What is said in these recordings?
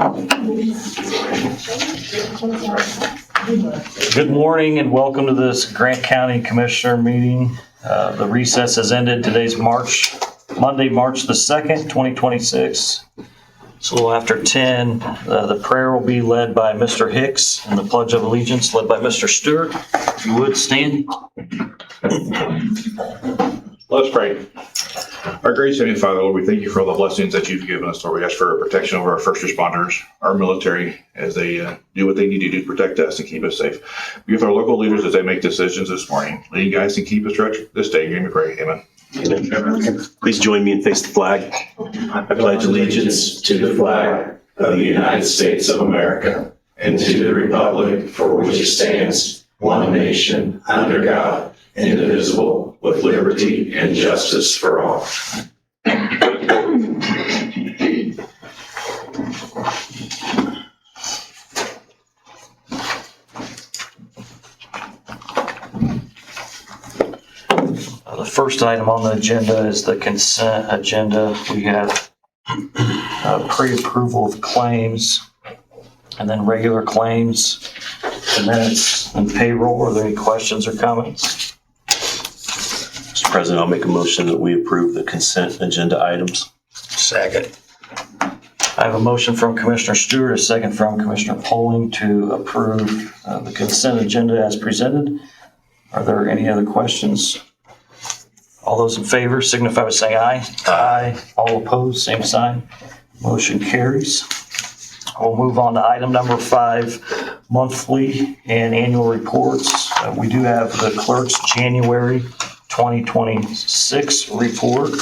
Good morning and welcome to this Grant County Commissioner meeting. The recess has ended. Today's Monday, March the 2nd, 2026. It's a little after 10. The prayer will be led by Mr. Hicks and the Pledge of Allegiance led by Mr. Stewart. If you would stand. Let's pray. Our gracious Heavenly Father, Lord, we thank you for all the blessings that you've given us, Lord. We ask for protection over our first responders, our military, as they do what they need to do to protect us and keep us safe. Be with our local leaders as they make decisions this morning. Lead you guys and keep us throughout this day. Give me pray. Amen. Amen. Please join me and face the flag. I pledge allegiance to the flag of the United States of America and to the republic for which it stands, one nation, under God, indivisible, with liberty and justice for all. The first item on the agenda is the consent agenda. We have pre-approval of claims and then regular claims, the minutes and payroll. Are there any questions or comments? Mr. President, I'll make a motion that we approve the consent agenda items. Second. I have a motion from Commissioner Stewart, a second from Commissioner Poling to approve the consent agenda as presented. Are there any other questions? All those in favor signify by saying aye. Aye. All opposed, same sign. Motion carries. We'll move on to item number 5, monthly and annual reports. We do have the clerk's January 2026 report.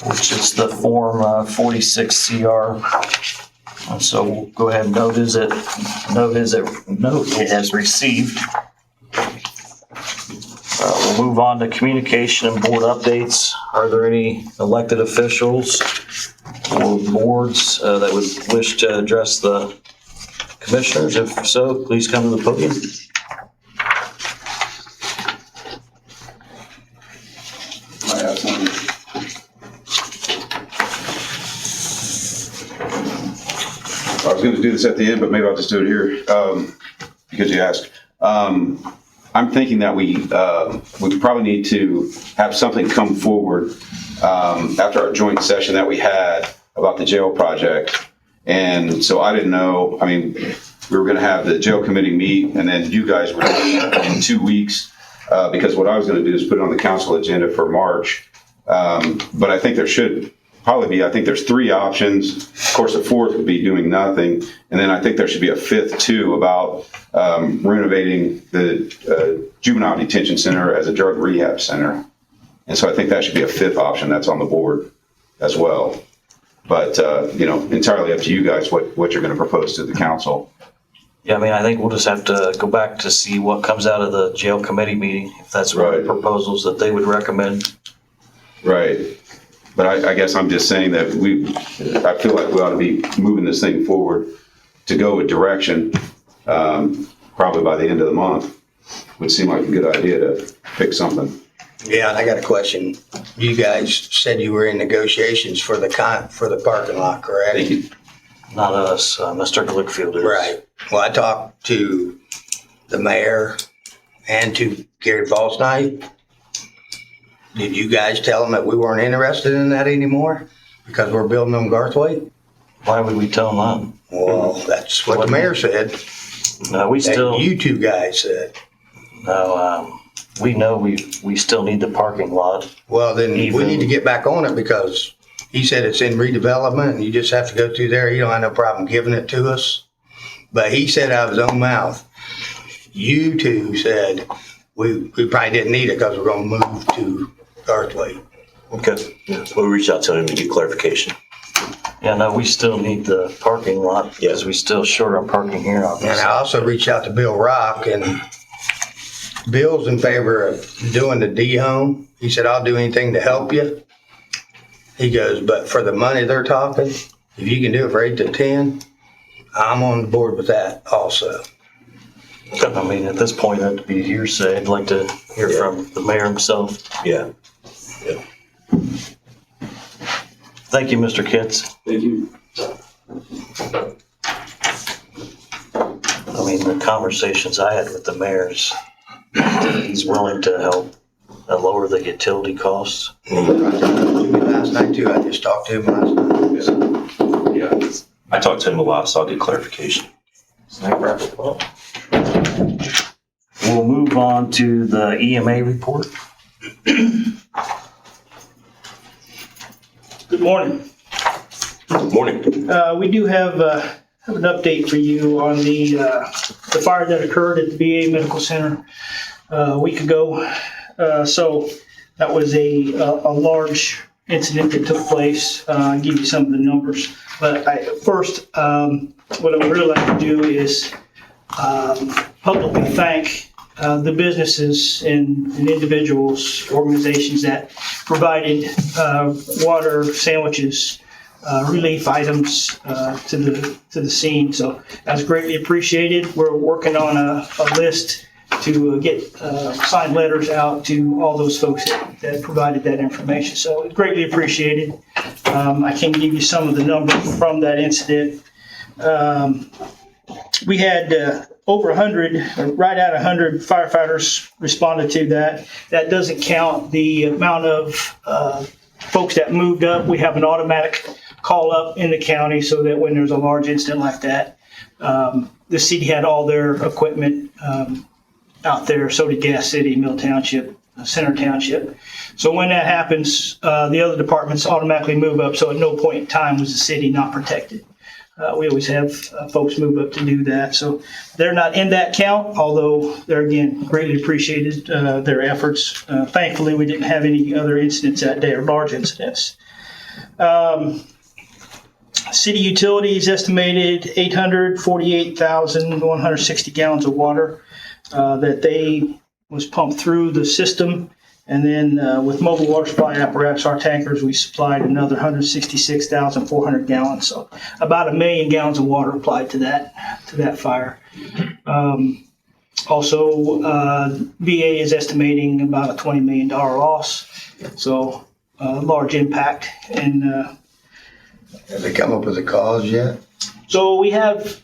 Which is the form 46 CR. And so we'll go ahead and note it as received. We'll move on to communication and board updates. Are there any elected officials or boards that would wish to address the commissioners? If so, please come to the podium. I was going to do this at the end, but maybe I'll just do it here because you asked. I'm thinking that we probably need to have something come forward after our joint session that we had about the jail project. And so I didn't know, I mean, we were going to have the jail committee meet and then you guys were meet in 2 weeks because what I was going to do is put it on the council agenda for March. But I think there should probably be, I think there's 3 options. Of course, the 4th would be doing nothing. And then I think there should be a 5th too about renovating the juvenile detention center as a drug rehab center. And so I think that should be a 5th option that's on the board as well. But, entirely up to you guys what you're going to propose to the council. Yeah, I mean, I think we'll just have to go back to see what comes out of the jail committee meeting, if that's one of the proposals that they would recommend. Right. But I guess I'm just saying that I feel like we ought to be moving this thing forward to go a direction, probably by the end of the month. Would seem like a good idea to pick something. Yeah, and I got a question. You guys said you were in negotiations for the parking lot, correct? Thank you. Not us, Mr. Glickfield is. Right. Well, I talked to the mayor and to Gary Falsnight. Did you guys tell them that we weren't interested in that anymore because we're building on Garthwaite? Why would we tell them Well, that's what the mayor said. that? No, You 2 guys said. We know we still need the parking lot. Well, then we need to get back on it because he said it's in redevelopment and you just have to go through there. He don't have no problem giving it to us. But he said out of his own mouth, you 2 said we probably didn't need it because we're going to move to Garthwaite. Okay. Yeah. We'll reach out to him and get clarification. Yeah, no, we still need the parking lot because we still short on parking here. Obviously. And I also reached out to Bill Rock, and Bill's in favor of doing the D-home. He said, I'll do anything to help you. He goes, but for the money they're talking, if you can do it for 8 to 10, I'm on board with that also. I mean, at this point, that'd be hearsay. I'd like to hear from the mayor himself. Yeah. Thank you, Mr. Kitts. Thank you. I mean, the conversations I had with the mayors, he's willing to help lower the utility costs. Last night too, I just talked to him last night. Yeah. I talked to him a lot, so I'll get clarification. We'll move on to the EMA report. Good morning. Morning. We do have an update for you on the fire that occurred at the VA Medical Center a week ago. So that was a large incident that took place. I'll give you some of the numbers. But first, what I would really like to do is publicly thank the businesses and individuals, organizations that provided water, sandwiches, relief items to the scene. So that's greatly appreciated. We're working on a list to get signed letters out to all those folks that provided that information. So it's greatly appreciated. I can give you some of the numbers from that incident. We had over 100, right at 100 firefighters responded to that. That doesn't count the amount of folks that moved up. We have an automatic call up in the county so that when there's a large incident like that, the city had all their equipment out there. So did Gas City, Mill Township, Center Township. So when that happens, the other departments automatically move up. So at no point in time was the city not protected. We always have folks move up to do that. So they're not in that count, although they're, again, greatly appreciated, their efforts. Thankfully, we didn't have any other incidents that day or large incidents. City utilities estimated 848,160 gallons of water that they was pumped through the system. And then with mobile water supply apparatus, our tankers, we supplied another 166,400 gallons. So about 1 million gallons of water applied to that fire. Also, VA is estimating about a $20 million loss. So large impact. And Have they come up with a cause yet? so we have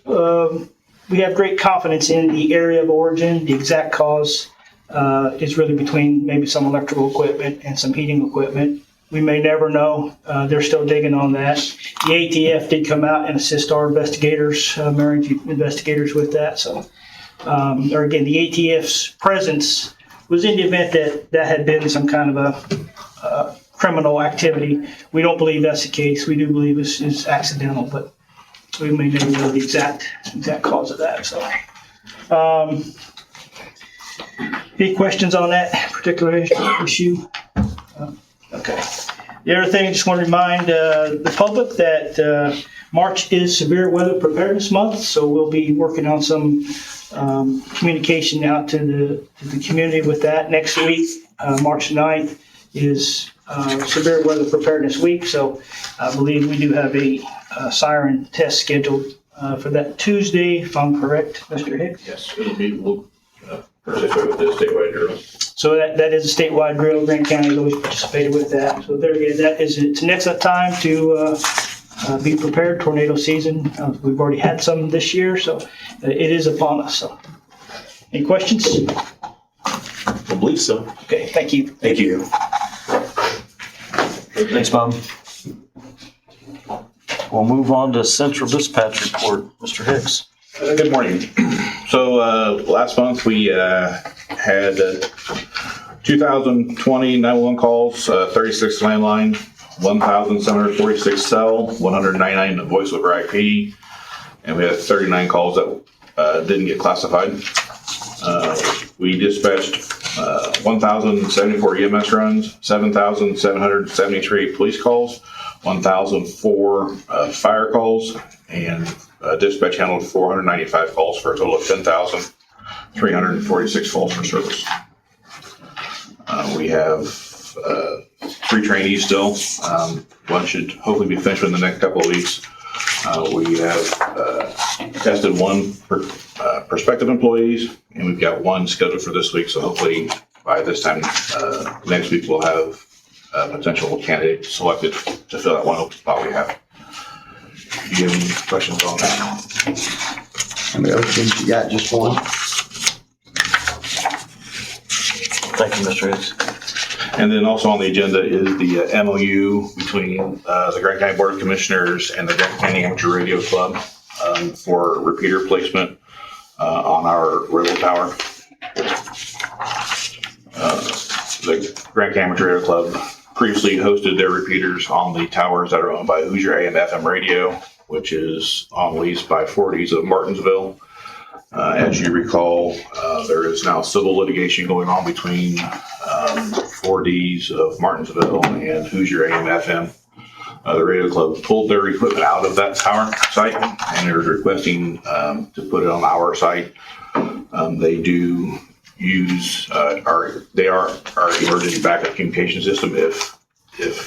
great confidence in the area of origin. The exact cause is really between maybe some electrical equipment and some heating equipment. We may never know. They're still digging on that. The ATF did come out and assist our investigators, marine investigators with that. So, or again, the ATF's presence was in the event that had been some kind of a criminal activity. We don't believe that's the case. We do believe it's accidental, but we may never know the exact cause of that. So, any questions on that particular issue? Okay. The other thing, I just want to remind the public that March is Severe Weather Preparedness Month, so we'll be working on some communication out to the community with that. Next week, March 9th, is Severe Weather Preparedness Week, so I believe we do have a siren test scheduled for that Tuesday, if I'm correct, Mr. Hicks? Yes, it'll be, participate with the statewide drill. So that is a statewide drill. Grant County has always participated with that. So there again, it's an excellent time to be prepared. Tornado season. We've already had some this year, so it is upon us. So, any questions? I believe so. Okay, thank you. Thank you. Thanks, Bob. We'll move on to Central Dispatch Report. Mr. Hicks. Good morning. So last month we had 2,020 911 calls, 36 landline, 1,746 cell, 199 voice over IP, and we had 39 calls that didn't get classified. We dispatched 1,074 EMS runs, 7,773 police calls, 1,004 fire calls, and dispatch handled 495 calls for a total of 10,346 calls for service. We have 3 trainees still. One should hopefully be finished within the next couple of weeks. We have tested 1 prospective employees, and we've got 1 scheduled for this week. So hopefully by this time next week we'll have potential candidate selected to fill that one open spot we have. Do you have any questions on that? How many openings you got? Just one? Thank you, Mr. Hicks. And then also on the agenda is the MOU between the Grant County Board of Commissioners and the Grant County Amateur Radio Club for repeater placement on our renewal tower. The Grant County Amateur Radio Club previously hosted their repeaters on the towers that are owned by Hoosier AM FM Radio, which is on lease by 4Ds of Martinsville. As you recall, there is now civil litigation going on between 4Ds of Martinsville and Hoosier AM FM. The radio club pulled their equipment out of that tower site and they're requesting to put it on our site. They do use our emergency backup communication system. If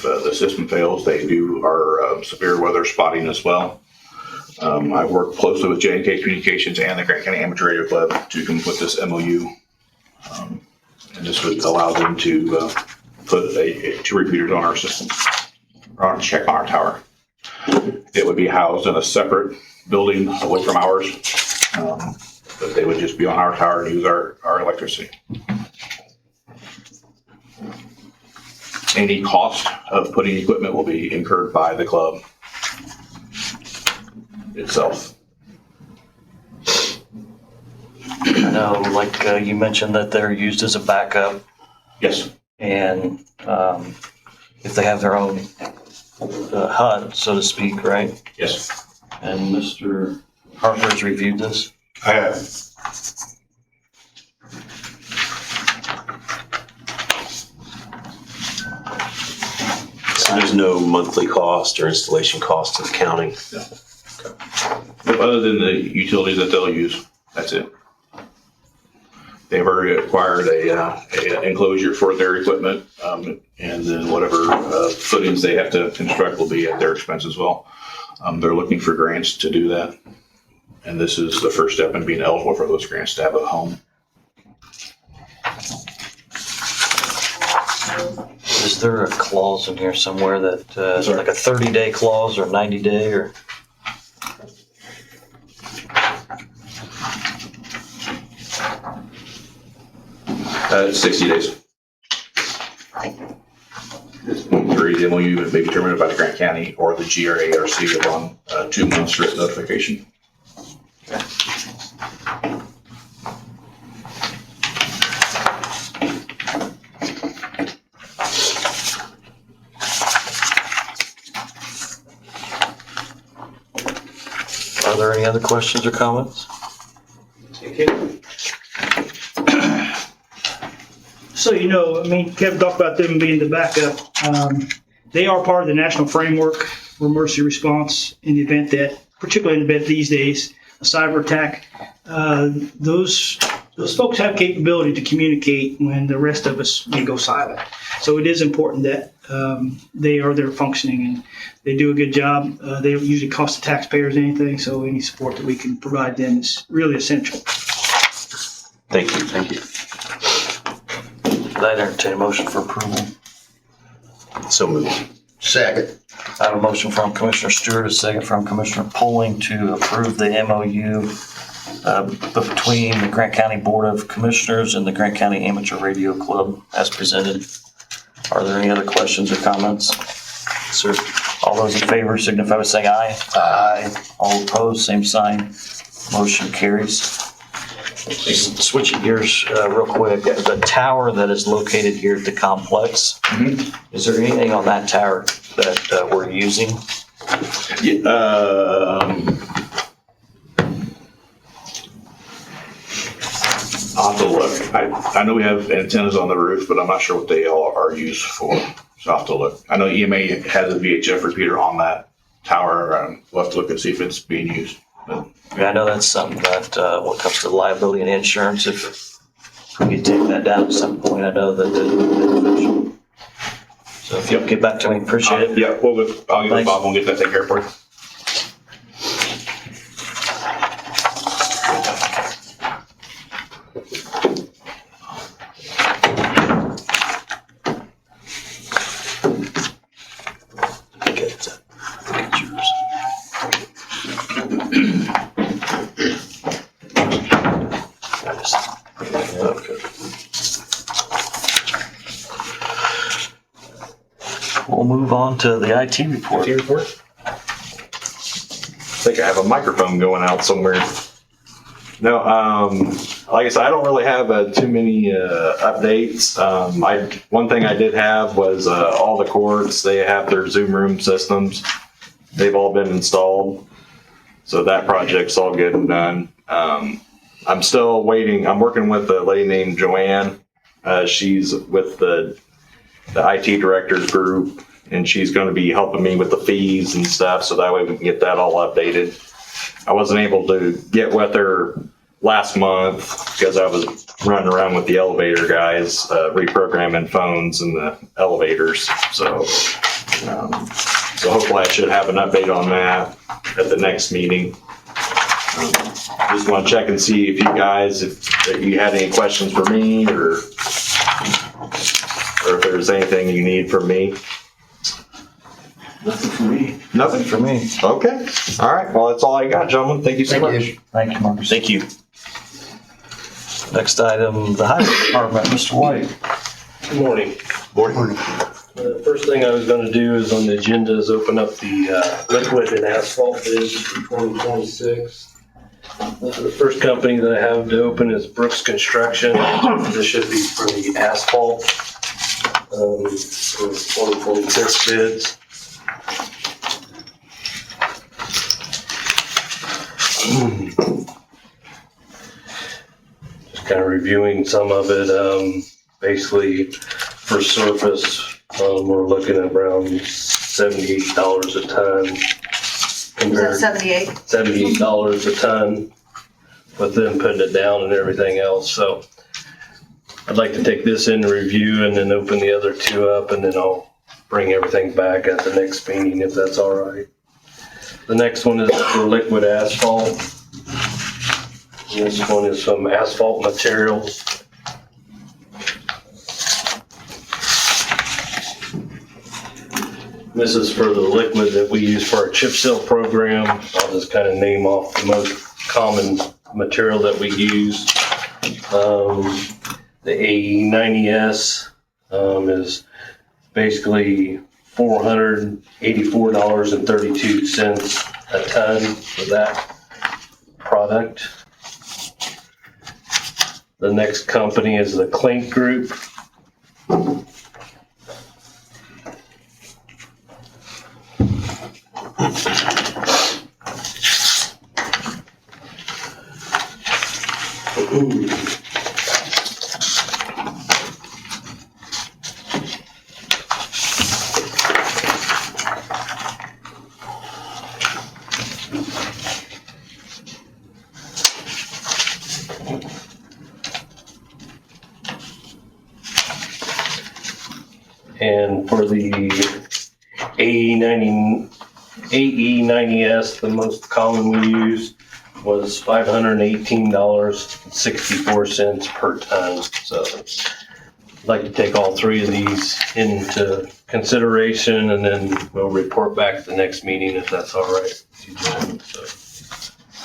the system fails, they do our severe weather spotting as well. I've worked closely with J&K Communications and the Grant County Amateur Radio Club to come with this MOU. And this would allow them to put two repeaters on our system, or on check on our tower. It would be housed in a separate building away from ours, but they would just be on our tower and use our electricity. Any cost of putting equipment will be incurred by the club itself. I know, like you mentioned that they're used as a backup, Yes. and if they have their own HUD, so to speak, right? Yes. And Mr. Harper has reviewed this. I have. So there's no monthly cost or installation cost to the county? Other than the utilities that they'll use, that's it. They've already acquired a enclosure for their equipment, and then whatever footings they have to construct will be at their expense as well. They're looking for grants to do that, and this is the first step in being eligible for those grants to have a home. Is there a clause in here somewhere that, like a 30-day clause or 90-day or? 60 days. The MOU may be determined by the Grant County or the GRARC upon 2 months written notification. Are there any other questions or comments? So, Kevin talked about them being the backup. They are part of the national framework for emergency response in the event that, particularly in the event these days, a cyber attack. Those folks have capability to communicate when the rest of us may go silent. So it is important that they are there functioning and they do a good job. They don't usually cost the taxpayers anything, so any support that we can provide them is really essential. Thank you. Thank you. I'd entertain a motion for approval. So moved. Second. I have a motion from Commissioner Stewart, a second from Commissioner Poling to approve the MOU between the Grant County Board of Commissioners and the Grant County Amateur Radio Club as presented. Are there any other questions or comments? Sir, all those in favor signify by saying aye. Aye. All opposed, same sign. Motion carries. Switching gears real quick, the tower that is located here at the complex, is there anything on that tower that we're using? I'll have to look. I know we have antennas on the roof, but I'm not sure what they all are used for. So I'll have to look. I know EMA has a VHF repeater on that tower. We'll have to look and see if it's being used. But I know that's something that when it comes to liability and insurance, if we could take that down at some point, I know that the so if you'll get back to me, appreciate it. yeah, I'll get with Bob and get that taken care of for you. move on to the IT report. I think I have a microphone going out somewhere. No, like I said, I don't really have too many updates. One thing I did have was all the courts, they have their Zoom room systems. They've all been installed. So that project's all good and done. I'm still waiting. I'm working with a lady named Joanne. She's with the IT directors group, and she's going to be helping me with the fees and stuff. So that way we can get that all updated. I wasn't able to get with her last month because I was running around with the elevator guys, reprogramming phones in the elevators. So hopefully I should have an update on that at the next meeting. Just want to check and see if you guys, if you had any questions for me or if there's anything you need from me. Nothing for me. Nothing for me. Okay. All right. Well, that's all I got, gentlemen. Thank you so much. Thank you, Marcus. Thank you. Next item, the highway department, Mr. White. Good morning. Morning. The first thing I was going to do is on the agenda is open up the liquid and asphalt bids for 2026. The first company that I have to open is Brooks Construction. This should be for the asphalt for 2026 bids. Just kind of reviewing some of it. Basically, for surface, we're looking at around $78 a ton. Is that 78? $78 a ton, with them putting it down and everything else. So I'd like to take this in review and then open the other two up, and then I'll bring everything back at the next meeting if that's all right. The next one is for liquid asphalt. This one is from Asphalt Materials. This is for the liquid that we use for our chip seal program. I'll just kind of name off the most common material that we use. The AE90S is basically $484.32 a ton for that product. The next company is the Clink Group. And for the AE90S, the most common we use was $518.64 per ton. So I'd like to take all three of these into consideration, and then we'll report back at the next meeting if that's all right. So,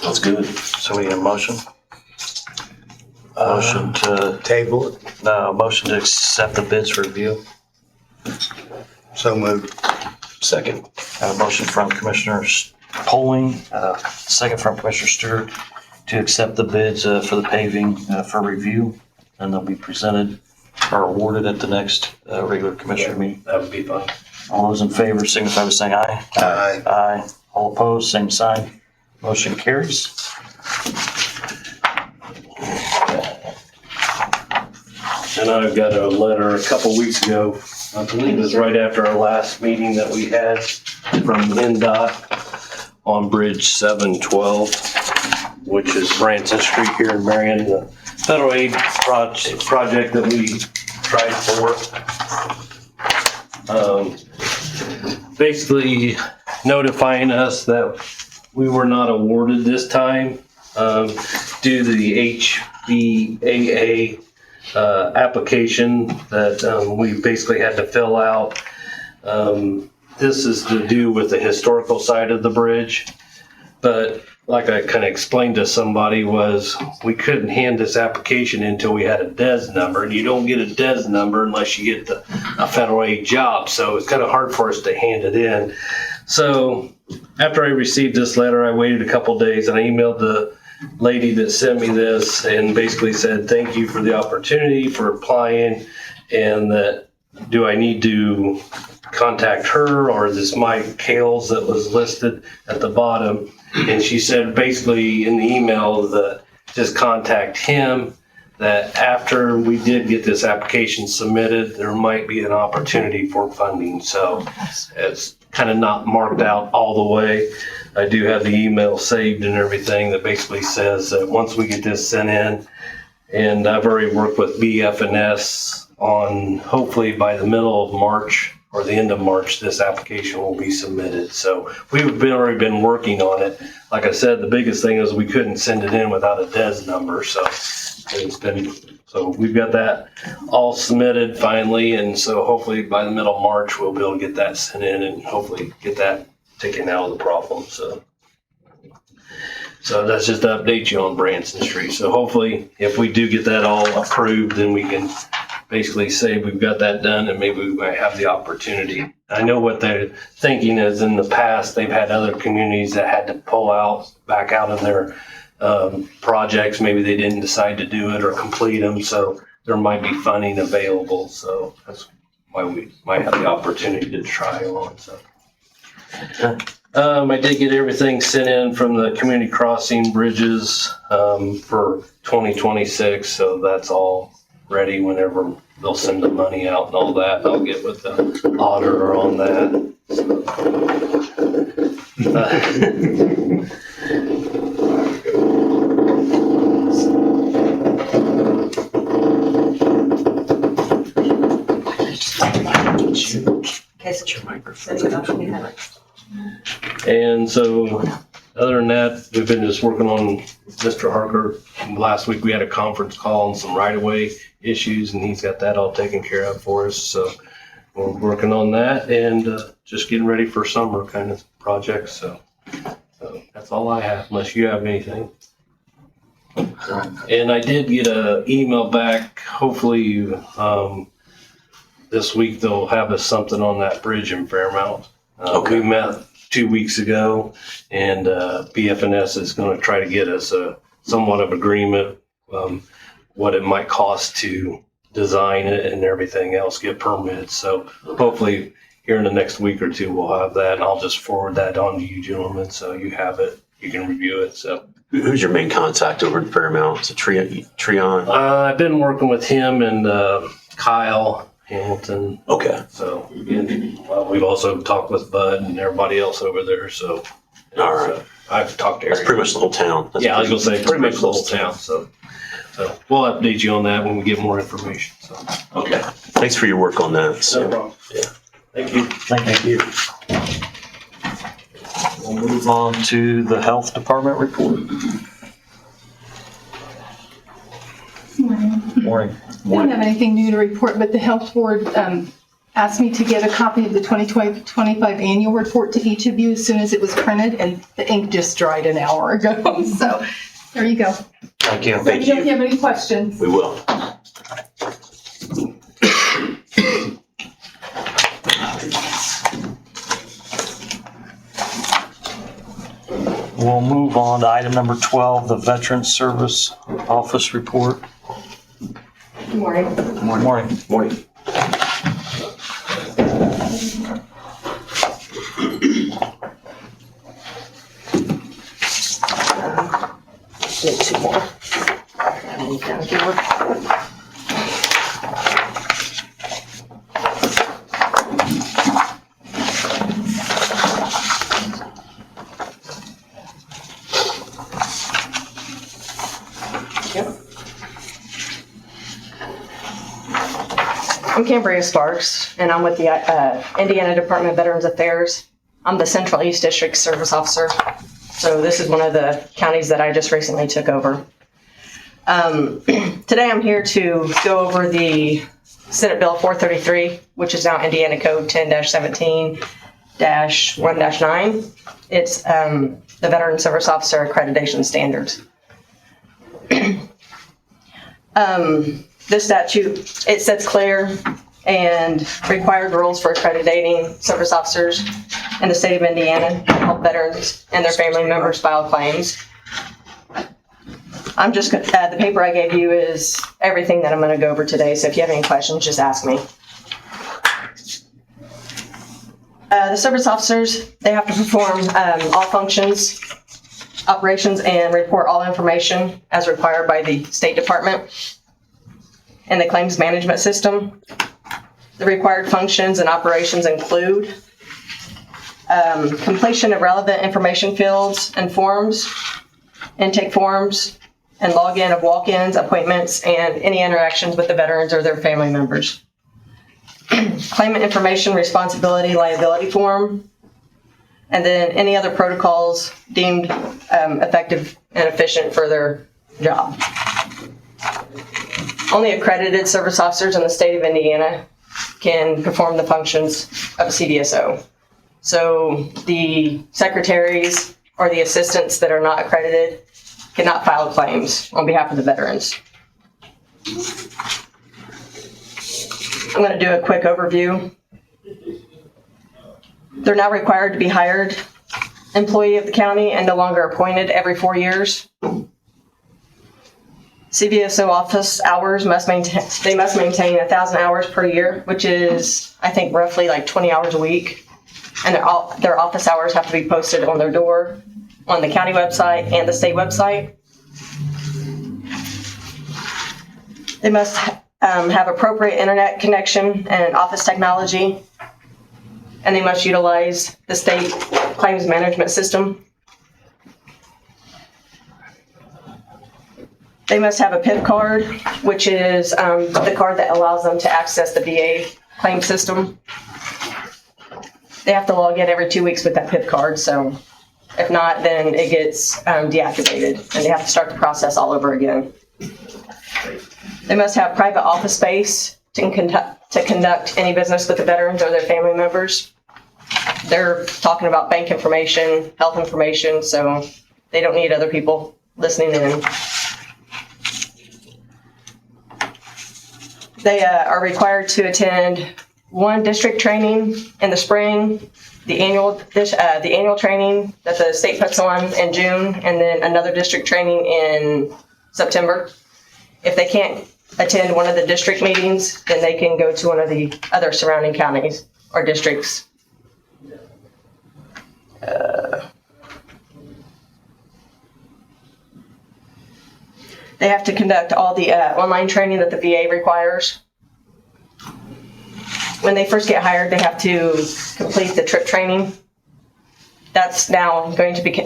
That's good. So we need a motion? Motion to, Table it. no, motion to accept the bids for review. So moved. Second. A motion from Commissioner Poling, second from Commissioner Stewart to accept the bids for the paving for review, and they'll be presented or awarded at the next regular commissioner meeting. that would be fine. All those in favor signify by saying aye. Aye. Aye. All opposed, same sign. Motion carries. And I've got a letter a couple weeks ago, I believe it was right after our last meeting that we had, from NDOT on Bridge 712, which is Branson Street here in Marion, the federal aid project that we tried for. Basically notifying us that we were not awarded this time due to the HBAA application that we basically had to fill out. This is to do with the historical side of the bridge, but like I kind of explained to somebody, was we couldn't hand this application until we had a DES number, and you don't get a DES number unless you get a federal aid job. So it's kind of hard for us to hand it in. So after I received this letter, I waited a couple days and I emailed the lady that sent me this and basically said, thank you for the opportunity for applying, and that do I need to contact her or is this Mike Kales that was listed at the bottom? And she said basically in the email that just contact him, that after we did get this application submitted, there might be an opportunity for funding. So it's kind of not marked out all the way. I do have the email saved and everything that basically says that once we get this sent in, and I've already worked with BF&S on hopefully by the middle of March or the end of March, this application will be submitted. So we've already been working on it. Like I said, the biggest thing is we couldn't send it in without a DES number. So we've got that all submitted finally. And so hopefully by the middle of March, we'll be able to get that sent in and hopefully get that taken out of the problem. So that's just to update you on Branson Street. So hopefully if we do get that all approved, then we can basically say we've got that done and maybe we might have the opportunity. I know what they're thinking is in the past, they've had other communities that had to pull back out of their projects. Maybe they didn't decide to do it or complete them. So there might be funding available. So that's why we might have the opportunity to try on. So I did get everything sent in from the community crossing bridges for 2026. So that's all ready whenever they'll send the money out and all that. I'll get with the auditor on that. And so other than that, we've been just working on Mr. Harker. Last week we had a conference call on some right-of-way issues, and he's got that all taken care of for us. So we're working on that and just getting ready for summer kind of projects. So that's all I have, unless you have anything. And I did get an email back. Hopefully this week they'll have us something on that bridge in Fairmount. We met 2 weeks ago, and BF&S is going to try to get us a somewhat of agreement, what it might cost to design it and everything else, get permits. So hopefully here in the next week or two we'll have that, and I'll just forward that on to you gentlemen so you have it, you can review it. So Who's your main contact over in Fairmount? Is it Treon? I've been working with him and Kyle Hamilton. Okay. So we've also talked with Bud and everybody else over there. So All right. I've talked to That's Eric. pretty much the whole town. I was going to say pretty much the whole town. So we'll update you on that when we get more information. So Okay. Thanks for your work on that. So, no problem. Yeah. Thank you. Thank you. We'll move on to the health department report. Morning. I don't have anything new to report, but the health board asked me to get a copy of the 2025 annual report to each of you as soon as it was printed, and the ink just dried an hour ago. So there you go. Thank you. Let me know if you have any questions. We will. We'll move on to item number 12, the Veterans Service Office report. Good morning. Morning. Morning. Need two more. Down here. I'm Cambria Starks, and I'm with the Indiana Department of Veterans Affairs. I'm the Central East District Service Officer. So this is one of the counties that I just recently took over. Today I'm here to go over the Senate Bill 433, which is now Indiana Code 10-17-1-9. It's the Veteran Service Officer Accreditation Standards. This statute, it sets clear and required rules for accrediting service officers in the state of Indiana to help veterans and their family members file claims. I'm just, the paper I gave you is everything that I'm going to go over today, so if you have any questions, just ask me. The service officers, they have to perform all functions, operations, and report all information as required by the State Department and the claims management system. The required functions and operations include completion of relevant information fields and forms, intake forms, and login of walk-ins, appointments, and any interactions with the veterans or their family members. Claimant information responsibility liability form, and then any other protocols deemed effective and efficient for their job. Only accredited service officers in the state of Indiana can perform the functions of a CVSO. So the secretaries or the assistants that are not accredited cannot file claims on behalf of the veterans. I'm going to do a quick overview. They're now required to be hired employee of the county and no longer appointed every 4 years. CVSO office hours they must maintain 1,000 hours per year, which is, I think, roughly like 20 hours a week. And their office hours have to be posted on their door, on the county website and the state website. They must have appropriate internet connection and office technology, and they must utilize the state claims management system. They must have a PIP card, which is the card that allows them to access the VA claim system. They have to log in every 2 weeks with that PIP card, so if not, then it gets deactivated, and they have to start the process all over again. They must have private office space to conduct any business with the veterans or their family members. They're talking about bank information, health information, so they don't need other people listening in. They are required to attend one district training in the spring, the annual training that the state puts on in June, and then another district training in September. If they can't attend one of the district meetings, then they can go to one of the other surrounding counties or districts. They have to conduct all the online training that the VA requires. When they first get hired, they have to complete the TRIP training. That's now going to be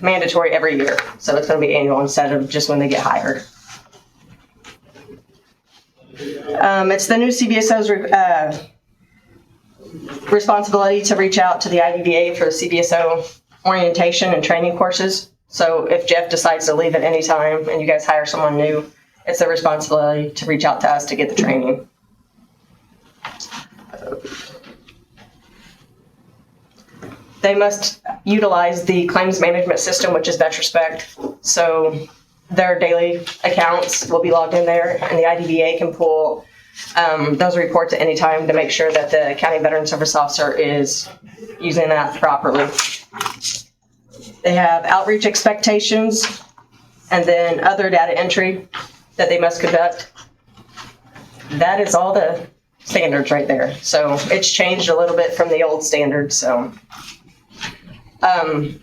mandatory every year, so it's going to be annual instead of just when they get hired. It's the new CVSO's responsibility to reach out to the IDVA for the CVSO orientation and training courses. So if Jeff decides to leave at any time and you guys hire someone new, it's their responsibility to reach out to us to get the training. They must utilize the claims management system, which is Vetrospect. So their daily accounts will be logged in there, and the IDVA can pull those reports at any time to make sure that the County Veteran Service Officer is using that properly. They have outreach expectations and then other data entry that they must conduct. That is all the standards right there. So it's changed a little bit from the old standards. So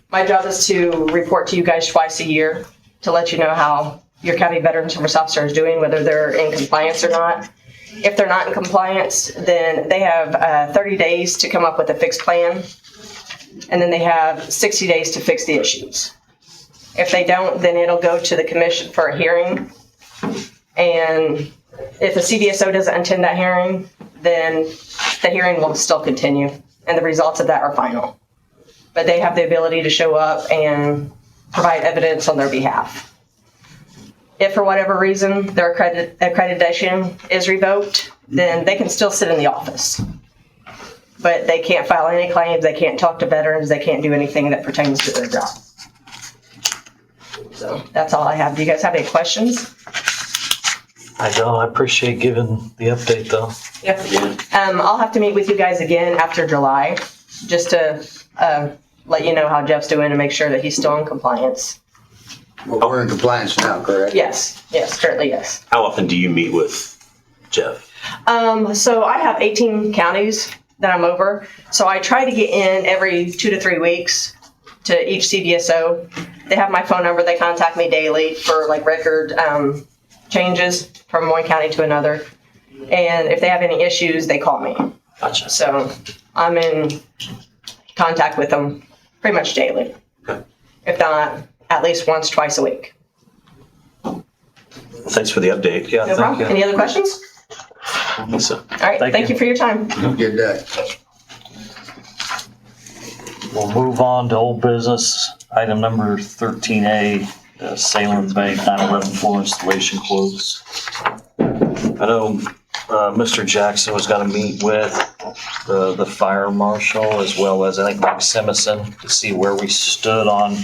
my job is to report to you guys twice a year to let you know how your County Veteran Service Officer is doing, whether they're in compliance or not. If they're not in compliance, then they have 30 days to come up with a fixed plan, and then they have 60 days to fix the issues. If they don't, then it'll go to the commission for a hearing, and if the CVSO doesn't attend that hearing, then the hearing will still continue, and the results of that are final. But they have the ability to show up and provide evidence on their behalf. If for whatever reason their accreditation is revoked, then they can still sit in the office. But they can't file any claims, they can't talk to veterans, they can't do anything that pertains to their job. So that's all I have. Do you guys have any questions? I don't, I appreciate giving the update though. I'll have to meet with you guys again after July, just to let you know how Jeff's doing and make sure that he's still in compliance. Well, we're in compliance now, correct? Yes, currently yes. How often do you meet with Jeff? So I have 18 counties that I'm over. So I try to get in every 2 to 3 weeks to each CDSO. They have my phone number. They contact me daily for like record changes from one county to another. And if they have any issues, they call me. Gotcha. So I'm in contact with them pretty much daily. Okay. If not, at least once, twice a week. Thanks for the update. Yeah, No thank problem. you. Any other questions? I think so. All right. Thank Thank you. you for your time. Good day. We'll move on to old business. Item number 13A, Salem Bank 911 floor installation quotes. I know Mr. Jackson was going to meet with the fire marshal as well as I think Mike Simison to see where we stood on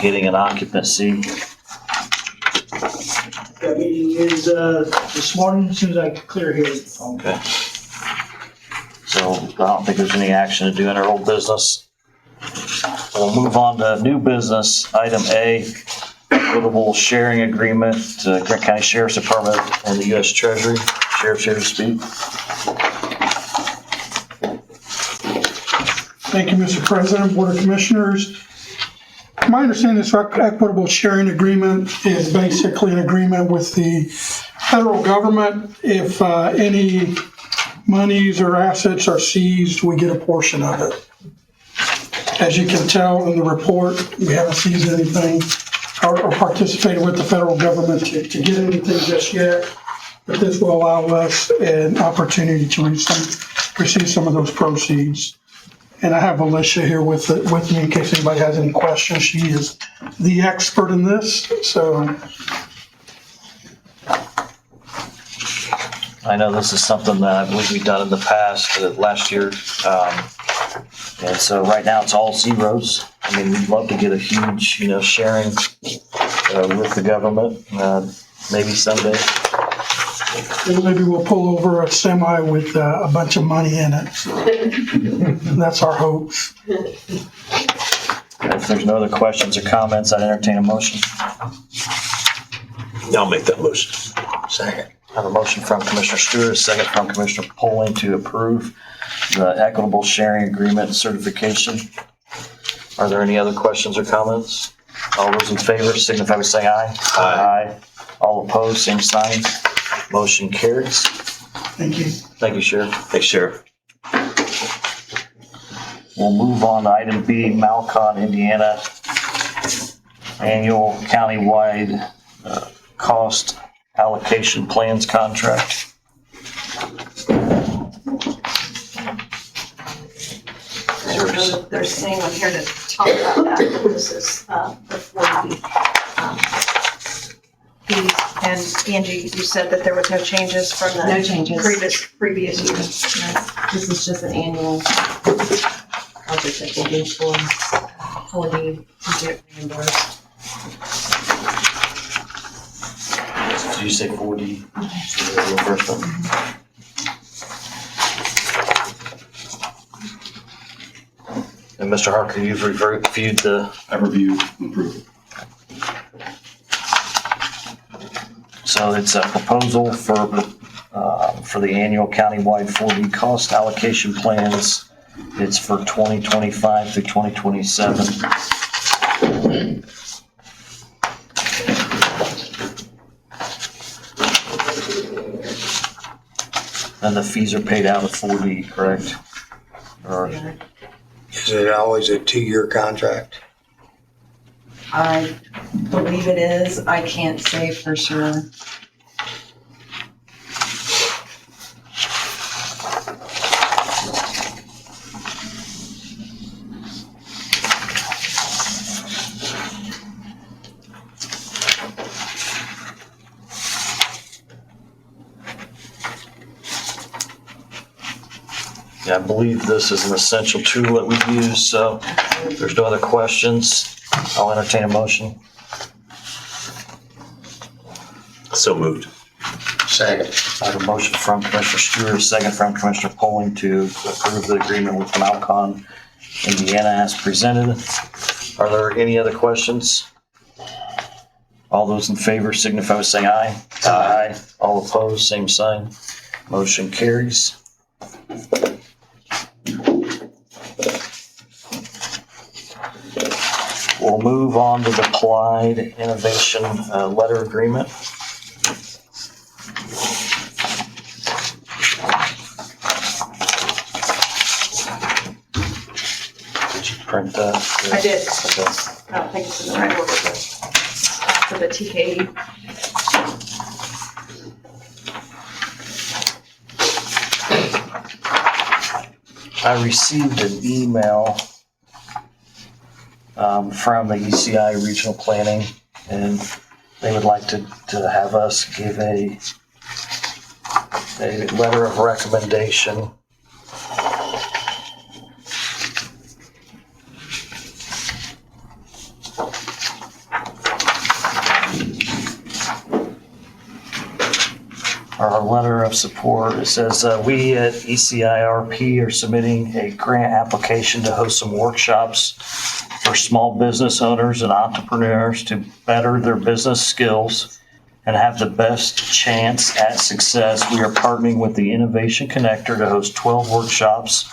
getting an occupancy. That meeting is this morning, as soon as I clear here. Okay. So I don't think there's any action to do in our old business. We'll move on to new business. Item A, equitable sharing agreement, Grant County Sheriff's Department and the U.S. Treasury. Sheriff's here to speak. Thank you, Mr. President, Board of Commissioners. My understanding this equitable sharing agreement is basically an agreement with the federal government. If any monies or assets are seized, we get a portion of it. As you can tell in the report, we haven't seized anything or participated with the federal government to get anything just yet. But this will allow us an opportunity to receive some of those proceeds. And I have Alicia here with me in case anybody has any questions. She is the expert in this, so. I know this is something that I believe we've done in the past, last year. And so right now it's all zeros. I mean, we'd love to get a huge, sharing with the government, maybe someday. Maybe we'll pull over a semi with a bunch of money in it. That's our hopes. If there's no other questions or comments, I'd entertain a motion. I'll make that motion. Second. I have a motion from Commissioner Stewart, a second from Commissioner Poling to approve the equitable sharing agreement certification. Are there any other questions or comments? All those in favor signify by saying aye. Aye. All opposed, same sign. Motion carries. Thank you. Thank you, Sheriff. Thanks, Sheriff. We'll move on to item B, Malcon, Indiana, annual countywide cost allocation plans contract. There's anyone here to talk about that. This is the 40. And Angie, you said that there was no changes from the No changes. previous year. No, this is just an annual project that we'll do for 40 to get reimbursed. Did you say 40? The first one. And Mr. Harker, you've reviewed I reviewed and approved it. so it's a proposal for the annual countywide 4D cost allocation plans. It's for 2025 through 2027. And the fees are paid out of 4D, correct? Or Is it always a 2-year contract? I believe it is. I can't say for sure. Yeah, I believe this is an essential tool that we use, so if there's no other questions, I'll entertain a motion. So moved. Second. I have a motion from Commissioner Stewart, a second from Commissioner Poling to approve the agreement with Malcon Indiana as presented. Are there any other questions? All those in favor signify by saying aye. Aye. All opposed, same sign. Motion carries. We'll move on to the Applied Innovation Letter Agreement. Did you print that? I did. Okay. I don't think it's in the right order, but for the TKE. I received an email from the ECI Regional Planning, and they would like to have us give a letter of recommendation. Our letter of support, it says, we at ECIRP are submitting a grant application to host some workshops for small business owners and entrepreneurs to better their business skills and have the best chance at success. We are partnering with the Innovation Connector to host 12 workshops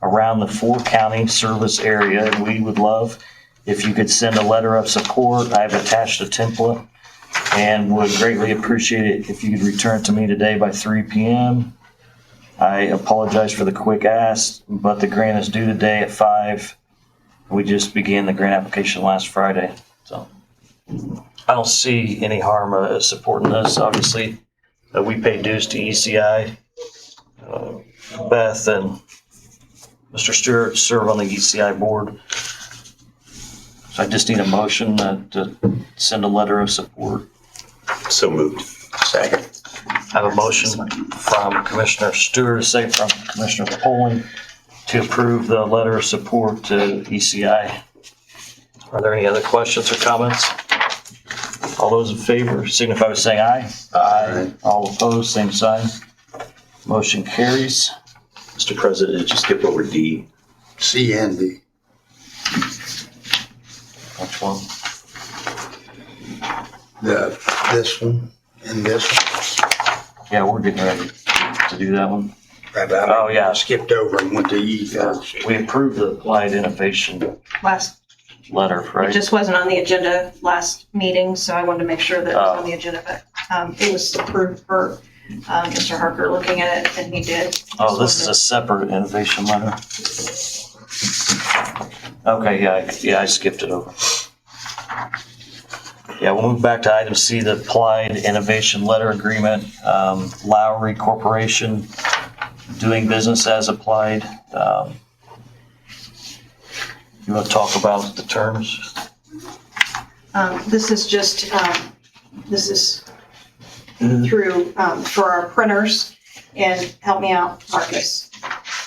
around the 4-county service area. And we would love if you could send a letter of support. I've attached a template and would greatly appreciate it if you could return it to me today by 3 p.m. I apologize for the quick ask, but the grant is due today at 5. We just began the grant application last Friday, so I don't see any harm supporting this. Obviously, we pay dues to ECI. Beth and Mr. Stewart serve on the ECI board. So I just need a motion to send a letter of support. So moved. Second. I have a motion from Commissioner Stewart, a second from Commissioner Poling to approve the letter of support to ECI. Are there any other questions or comments? All those in favor signify by saying aye. Aye. All opposed, same sign. Motion carries. Mr. President, did you skip over D? C and D. Which one? This one and this one. Yeah, we're getting ready to do that one. Oh, yeah. Skipped over and went to E first. We approved the Applied Innovation Last, letter, it right? just wasn't on the agenda last meeting, so I wanted to make sure that it was on the agenda, but it was approved for Mr. Harker looking at it, and he did. Oh, this is a separate innovation letter. Okay, yeah, I skipped it over. Yeah, we'll move back to item C, the Applied Innovation Letter Agreement, Lowry Corporation, doing business as applied. You want to talk about the terms? This is just, this is through, for our printers, and help me out, Marcus.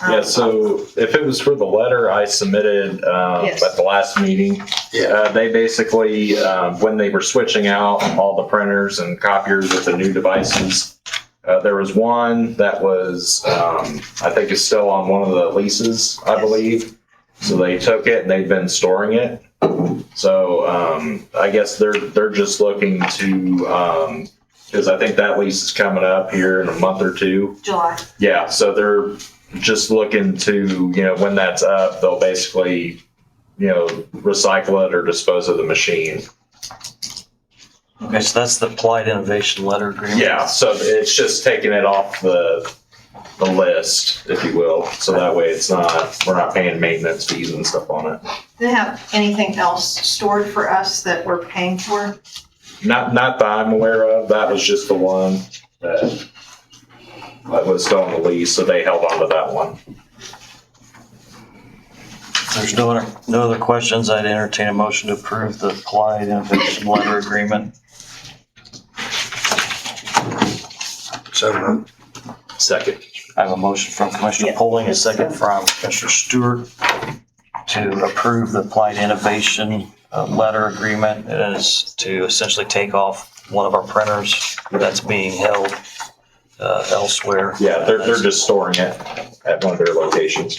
Yeah, so if it was for the letter I submitted Yes. at the last meeting, they basically, when they were switching out all the printers and copiers with the new devices, there was one that was, I think is still on one of the leases, I believe. So they took it and they've been storing it. So I guess they're just looking to, because I think that lease is coming up here in a month or two. July. Yeah, so they're just looking to, when that's up, they'll basically, recycle it or dispose of the machine. Okay, so that's the Applied Innovation Letter Agreement. Yeah, so it's just taking it off the list, if you will. So that way we're not paying maintenance fees and stuff on it. Do they have anything else stored for us that we're paying for? Not that I'm aware of. That was just the one that was still on the lease, so they held on to that one. If there's no other questions, I'd entertain a motion to approve the Applied Innovation Letter Agreement. So moved. Second. I have a motion from Commissioner Poling, a second from Commissioner Stewart to approve the Applied Innovation Letter Agreement. It is to essentially take off one of our printers that's being held elsewhere. Yeah, they're just storing it at one of their locations.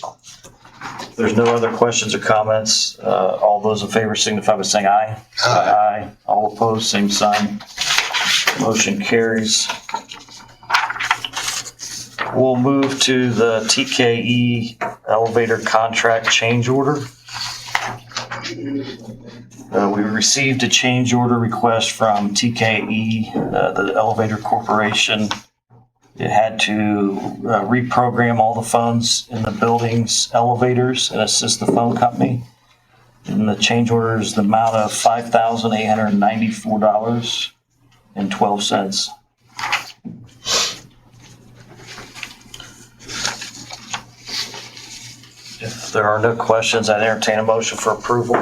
If there's no other questions or comments, all those in favor signify by saying aye. Aye. All opposed, same sign. Motion carries. We'll move to the TKE elevator contract change order. We received a change order request from TKE, the Elevator Corporation. It had to reprogram all the phones in the building's elevators and assist the phone company. And the change order is the amount of $5,894.12. If there are no questions, I'd entertain a motion for approval.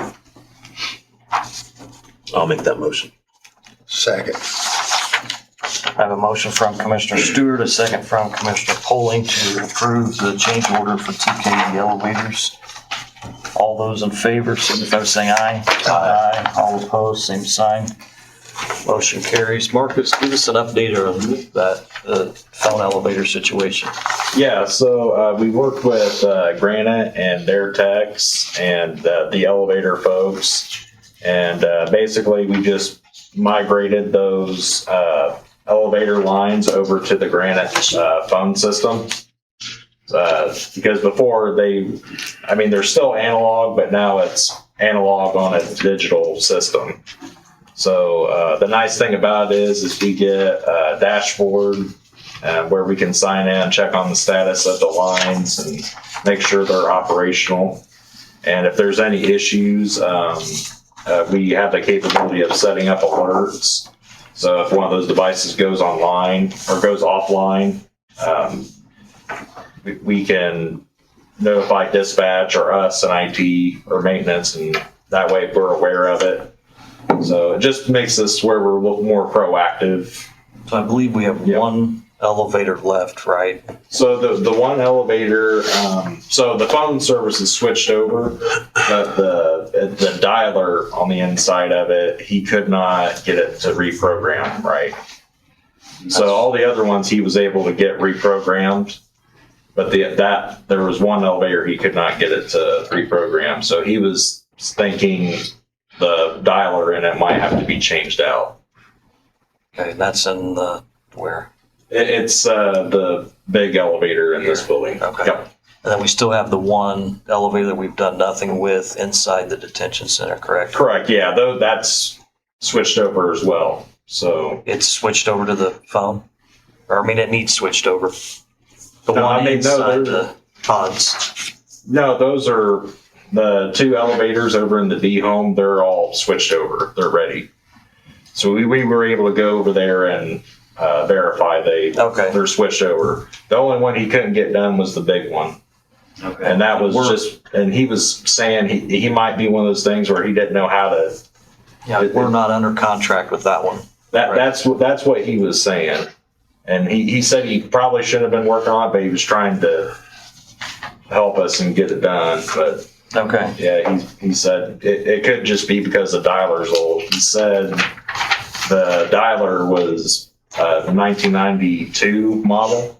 I'll make that motion. Second. I have a motion from Commissioner Stewart, a second from Commissioner Poling to approve the change order for TKE elevators. All those in favor signify by saying aye. Aye. All opposed, same sign. Motion carries. Marcus, give us an update on that phone elevator situation. Yeah, so we worked with Granite and their techs and the elevator folks. And basically, we just migrated those elevator lines over to the Granite phone system. Because before they're still analog, but now it's analog on a digital system. So the nice thing about it is we get a dashboard where we can sign in, check on the status of the lines, and make sure they're operational. And if there's any issues, we have the capability of setting up alerts. So if one of those devices goes online or goes offline, we can notify dispatch or us and IT or maintenance, and that way we're aware of it. So it just makes us where we're a little more proactive. So I believe we have one elevator left, right? So the one elevator, so the phone service is switched over, but the dialer on the inside of it, he could not get it to reprogram, right? So all the other ones he was able to get reprogrammed, but there was one elevator he could not get it to reprogram. So he was thinking the dialer in it might have to be changed out. Okay, that's in the where? It's the big elevator in this building. Okay. Yep. And then we still have the one elevator that we've done nothing with inside the detention center, correct? Correct. Yeah, though that's switched over as well. So It's switched over to the phone? Or, I mean, it needs switched over. The one inside the pods. No, those are the two elevators over in the D home. They're all switched over. They're ready. So we were able to go over there and verify they're switched over. The only one he couldn't get done was the big one. Okay. And that was and he was saying he might be one of those things where he didn't know how to. Yeah, we're not under contract with that one. That's what he was saying. And he said he probably shouldn't have been working on it, but he was trying to help us and get it done. But okay. Yeah, he said it could just be because the dialer's old. He said the dialer was a 1992 model.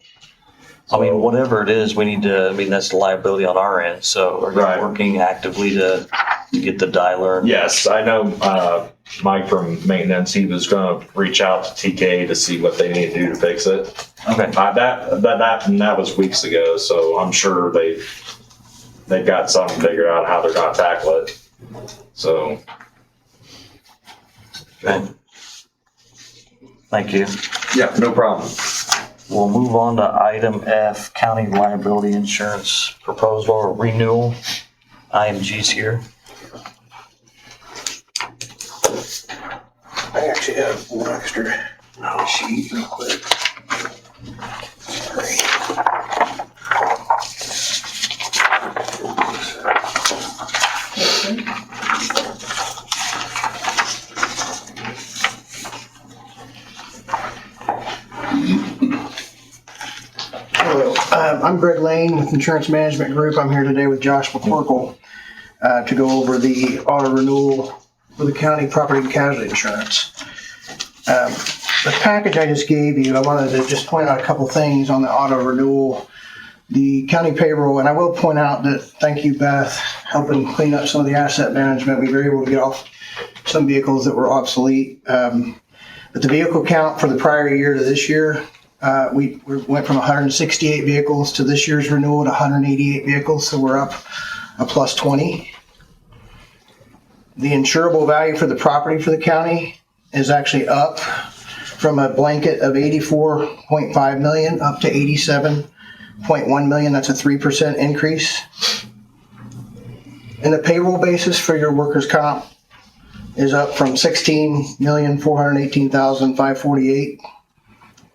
I mean, whatever it is, we need to, that's the liability on our end. So are you working actively to get the dialer? Yes, I know Mike from maintenance, he was going to reach out to TK to see what they need to do to fix it. Okay. That was weeks ago, so I'm sure they've got something figured out how they're going to tackle it. So. Okay. Thank you. Yeah, no problem. We'll move on to item F, county liability insurance proposal or renewal. IMG's here. I actually have one extra sheet real quick. Hello, I'm Greg Lane with Insurance Management Group. I'm here today with Josh McCorkle to go over the auto renewal for the county property and casualty insurance. the package I just gave you, I wanted to just point out a couple things on the auto renewal. The county payroll, and I will point out that, thank you, Beth, helping clean up some of the asset management. We were able to get off some vehicles that were obsolete. But the vehicle count for the prior year to this year, we went from 168 vehicles to this year's renewal to 188 vehicles, so we're up a plus 20. The insurable value for the property for the county is actually up from a blanket of 84.5 million up to 87.1 million. That's a 3% increase. And the payroll basis for your workers' comp is up from 16,418,548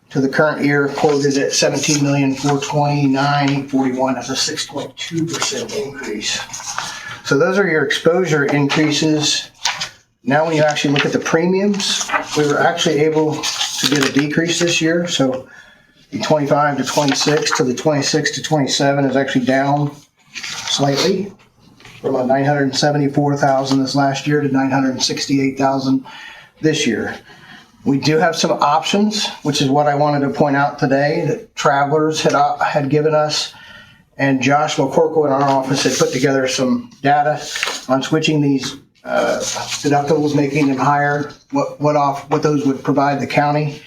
to the current year quoted at 17,429,841. That's a 6.2% increase. So those are your exposure increases. Now when you actually look at the premiums, we were actually able to get a decrease this year. So the 25 to 26 to the 26 to 27 is actually down slightly from a 974,000 this last year to 968,000 this year. We do have some options, which is what I wanted to point out today that Travelers had given us, and Josh McCorkle in our office had put together some data on switching these deductibles, making them higher, what those would provide the county.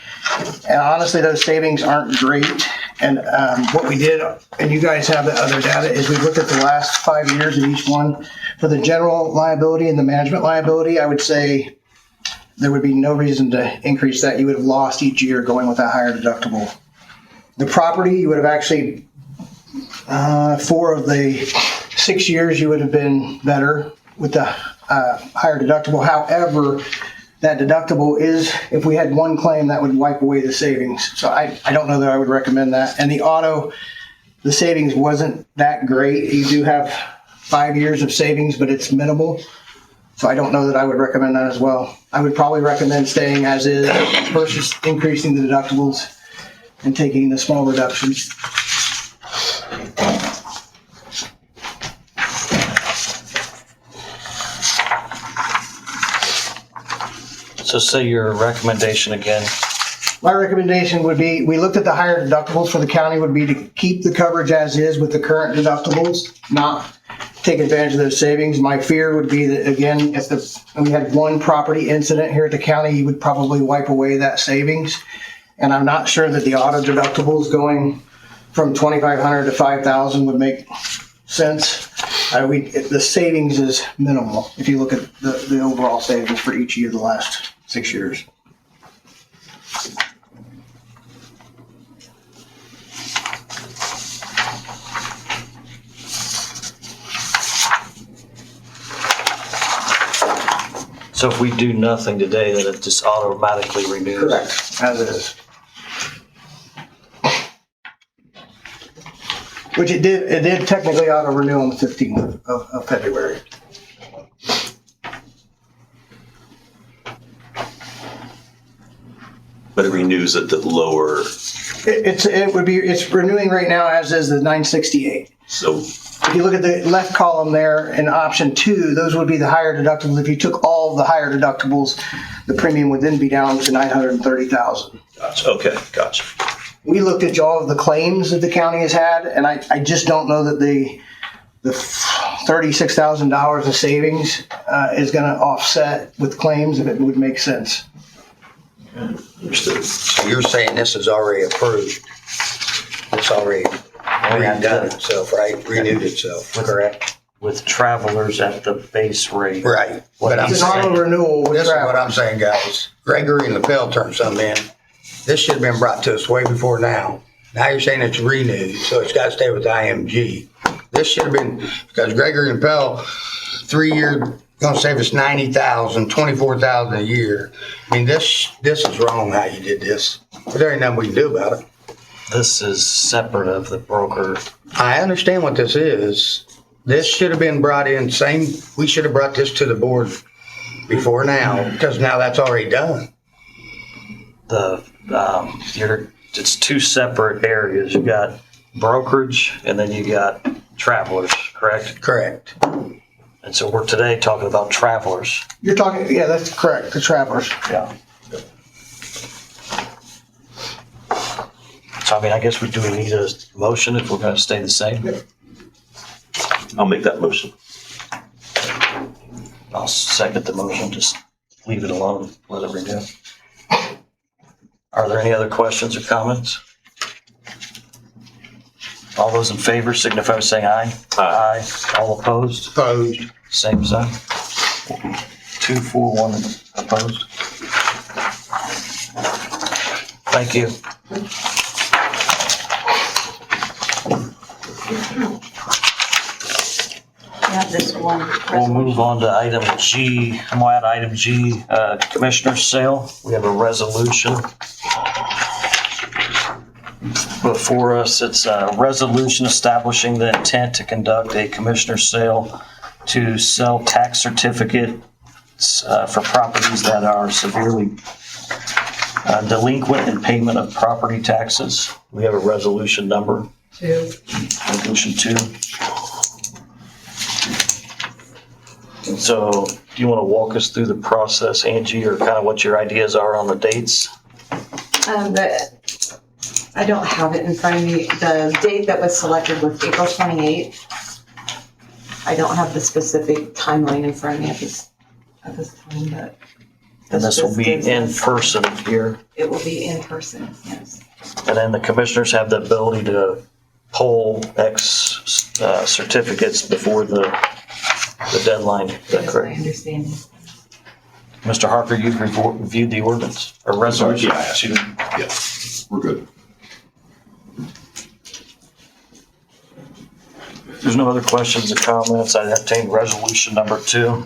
And honestly, those savings aren't great. And what we did, and you guys have the other data, is we looked at the last 5 years of each one. For the general liability and the management liability, I would say there would be no reason to increase that. You would have lost each year going with that higher deductible. The property, you would have actually, 4 of the 6 years, you would have been better with the higher deductible. However, that deductible is, if we had one claim, that would wipe away the savings. So I don't know that I would recommend that. And the auto, the savings wasn't that great. You do have 5 years of savings, but it's minimal. So I don't know that I would recommend that as well. I would probably recommend staying as is versus increasing the deductibles and taking the small reductions. So say your recommendation again. My recommendation would be, we looked at the higher deductibles for the county would be to keep the coverage as is with the current deductibles, not take advantage of those savings. My fear would be that, again, if we had one property incident here at the county, you would probably wipe away that savings. And I'm not sure that the auto deductibles going from 2,500 to 5,000 would make sense. The savings is minimal if you look at the overall savings for each year of the last 6 years. So if we do nothing today, then it just automatically renews? Correct, as it is. Which it did technically auto renew on the 15th of February. But it renews at the lower, It's renewing right now as is the 968. so If you look at the left column there in option 2, those would be the higher deductibles. If you took all of the higher deductibles, the premium would then be down to 930,000. gotcha. Okay, gotcha. We looked at all of the claims that the county has had, and I just don't know that the $36,000 of savings is going to offset with claims, if it would make sense. Understood. So you're saying this is already approved? It's already redone itself, right? Renewed itself, correct? With Travelers at the base rate. Right. But I'm It's an auto saying, renewal with this is what Travelers. I'm saying, guys. Gregory and LaPel turned something in. This should have been brought to us way before now. Now you're saying it's renewed, so it's got to stay with IMG. This should have been, because Gregory and Pell, 3 year, gonna save us 90,000, 24,000 a year. I mean, this is wrong how you did this. But there ain't nothing we can do about it. This is separate of the broker. I understand what this is. This should have been brought in we should have brought this to the board before now, because now that's already done. It's 2 separate areas. You got brokerage and then you got Travelers, correct? Correct. And so we're today talking about Travelers. You're talking, yeah, that's correct, the Travelers. Yeah. I mean, I guess do we need a motion if we're gonna stay the same? I'll make that motion. I'll second the motion, just leave it alone, let it renew. Are there any other questions or comments? All those in favor signify by saying aye. Aye. All opposed? Opposed. Same sign. 2, 4, 1 opposed. Thank you. Yeah, this one. We'll move on to item G. I'm going to add item G, Commissioner's Sale. We have a resolution before us. It's a resolution establishing the intent to conduct a Commissioner's Sale to sell tax certificates for properties that are severely delinquent in payment of property taxes. We have a resolution number. 2. Resolution 2. So, do you want to walk us through the process, Angie, or kind of what your ideas are on the dates? I don't have it in front of me. The date that was selected was April 28th. I don't have the specific timeline in front of me at this time, but. And this will be in person here. It will be in person, yes. And then the commissioners have the ability to pull X certificates before the deadline. Is that That's my correct? understanding. Mr. Harper, you've reviewed the ordinance or resolution? Yeah, excuse me. Yeah, we're good. If there's no other questions or comments, I entertain resolution number 2.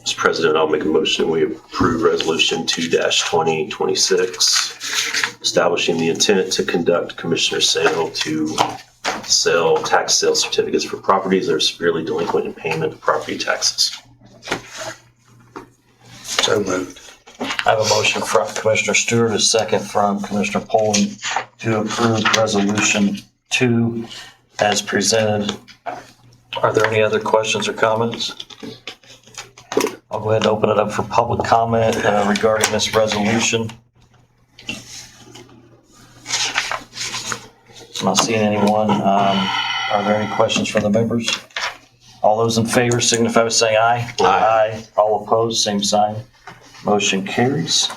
Mr. President, I'll make a motion. We approve Resolution 2-2026, establishing the intent to conduct Commissioner's Sale to sell tax sale certificates for properties that are severely delinquent in payment of property taxes. So moved. I have a motion from Commissioner Stewart, a second from Commissioner Poling to approve resolution 2 as presented. Are there any other questions or comments? I'll go ahead and open it up for public comment regarding this resolution. I'm not seeing anyone. Are there any questions from the members? All those in favor signify by saying aye. Aye. All opposed, same sign. Motion carries.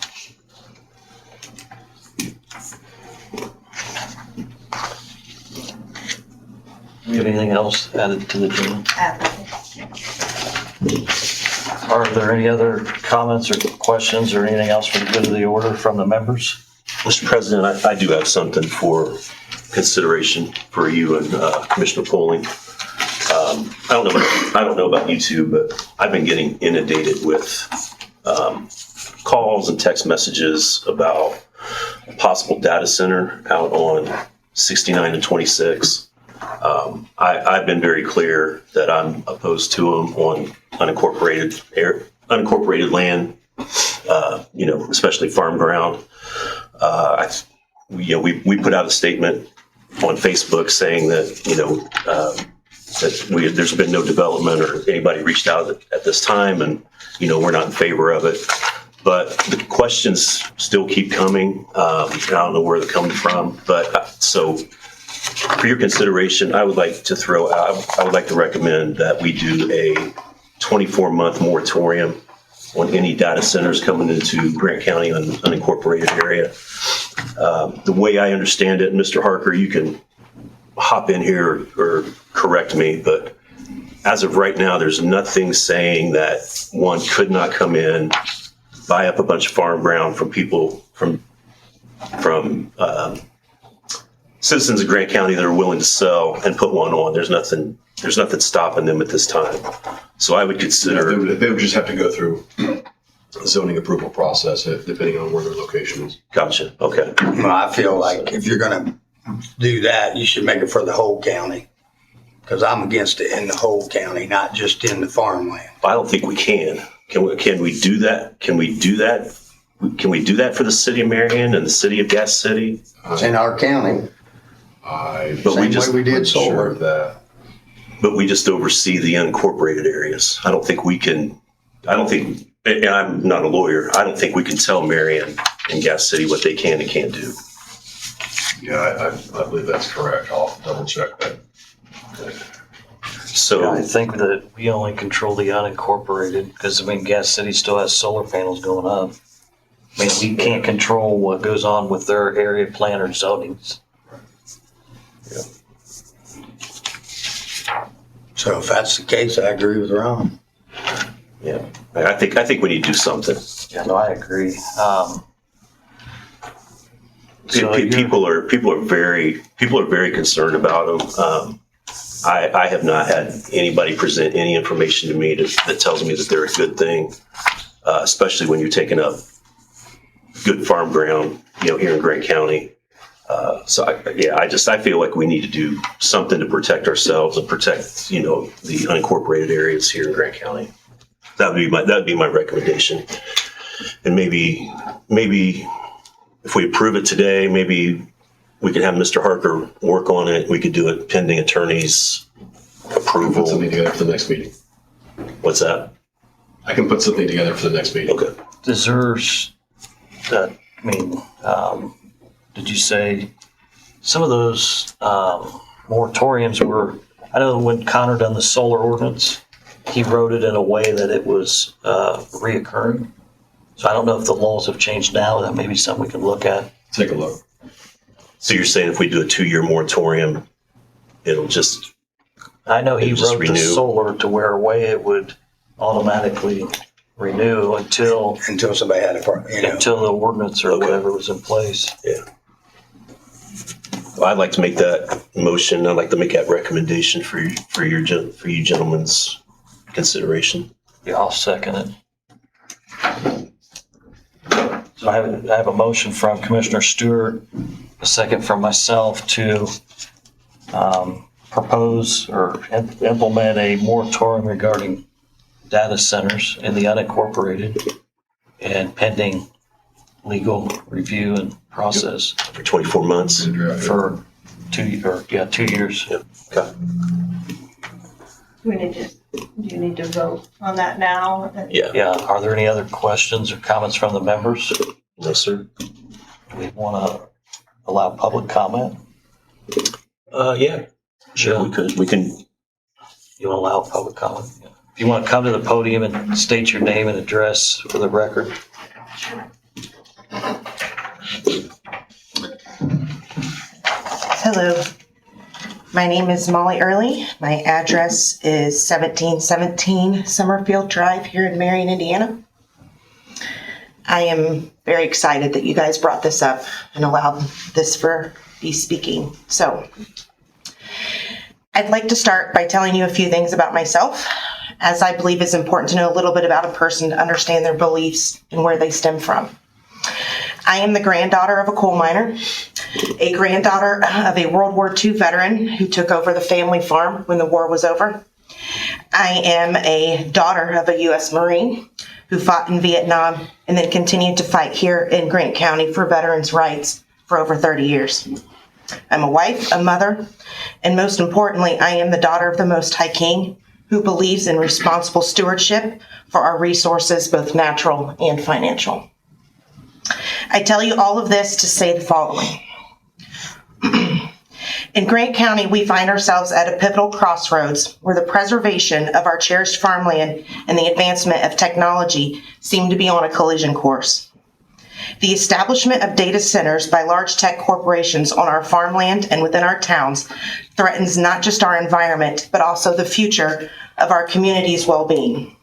Do you have anything else added to the agenda? Are there any other comments or questions or anything else for the good of the order from the members? Mr. President, I do have something for consideration for you and Commissioner Poling. I don't know about you two, but I've been getting inundated with calls and text messages about a possible data center out on 69 and 26. I've been very clear that I'm opposed to them on unincorporated land, especially farm ground. We put out a statement on Facebook saying that, there's been no development or anybody reached out at this time, and, we're not in favor of it. But the questions still keep coming. I don't know where they're coming from, but so for your consideration, I would like to recommend that we do a 24-month moratorium on any data centers coming into Grant County unincorporated area. The way I understand it, Mr. Harker, you can hop in here or correct me, but as of right now, there's nothing saying that one could not come in, buy up a bunch of farm ground from people from citizens of Grant County that are willing to sell and put one on. There's nothing stopping them at this time. So I would consider They would just have to go through the zoning approval process, depending on where their location is. Gotcha. Okay. Well, I feel like if you're gonna do that, you should make it for the whole county. Because I'm against it in the whole county, not just in the farmland. I don't think we can. Can we do that? Can we do that? Can we do that for the city of Marion and the city of Gas City? It's in our county. Same way we did solar. But we just oversee the unincorporated areas. I don't think we can, and I'm not a lawyer, I don't think we can tell Marion in Gas City what they can and can't do. Yeah, I believe that's correct. I'll double check that. So I think that we only control the unincorporated, because, I mean, Gas City still has solar panels going up. I mean, we can't control what goes on with their area plan or zonings. So if that's the case, I agree with Ron. yeah, I think we need to do something. Yeah, no, I agree. So People are very concerned about them. I have not had anybody present any information to me that tells me that they're a good thing, especially when you're taking up good farm ground, here in Grant County. I feel like we need to do something to protect ourselves and protect, the unincorporated areas here in Grant County. That would be my recommendation. And maybe if we approve it today, maybe we could have Mr. Harker work on it. We could do it pending attorney's approval. Put something together for the next meeting. What's that? I can put something together for the next meeting. Okay. deserves that, did you say some of those moratoriums were, I know when Connor done the solar ordinance, he wrote it in a way that it was reoccurring. So I don't know if the laws have changed now. That may be something we can look at. Take a look. So you're saying if we do a 2-year moratorium, it'll just, I know he It'll just wrote the renew. solar to where a way it would automatically renew until somebody had a problem, until the ordinance or Okay. whatever was in place. I'd like to make that motion. I'd like to make that recommendation for you gentlemen's consideration. Yeah, I'll second it. So I have a motion from Commissioner Stewart, a second from myself to propose or implement a moratorium regarding data centers in the unincorporated and pending legal review and process For 24 months. for 2 years. Yep. Okay. Do you need to vote on that now? Yeah. Yeah, are there any other questions or comments from the members? No, sir. Do we want to allow public comment? Yeah. Sure. We can. You want to allow public comment? Yeah. If you want to come to the podium and state your name and address for the record. Hello, my name is Molly Early. My address is 1717 Summerfield Drive here in Marion, Indiana. I am very excited that you guys brought this up and allowed this for me speaking. So, I'd like to start by telling you a few things about myself, as I believe it's important to know a little bit about a person to understand their beliefs and where they stem from. I am the granddaughter of a coal miner, a granddaughter of a World War II veteran who took over the family farm when the war was over. I am a daughter of a U.S. Marine who fought in Vietnam and then continued to fight here in Grant County for veterans' rights for over 30 years. I'm a wife, a mother, and most importantly, I am the daughter of the Most High King who believes in responsible stewardship for our resources, both natural and financial. I tell you all of this to say the following. In Grant County, we find ourselves at a pivotal crossroads where the preservation of our cherished farmland and the advancement of technology seem to be on a collision course. The establishment of data centers by large tech corporations on our farmland and within our towns threatens not just our environment, but also the future of our community's well-being.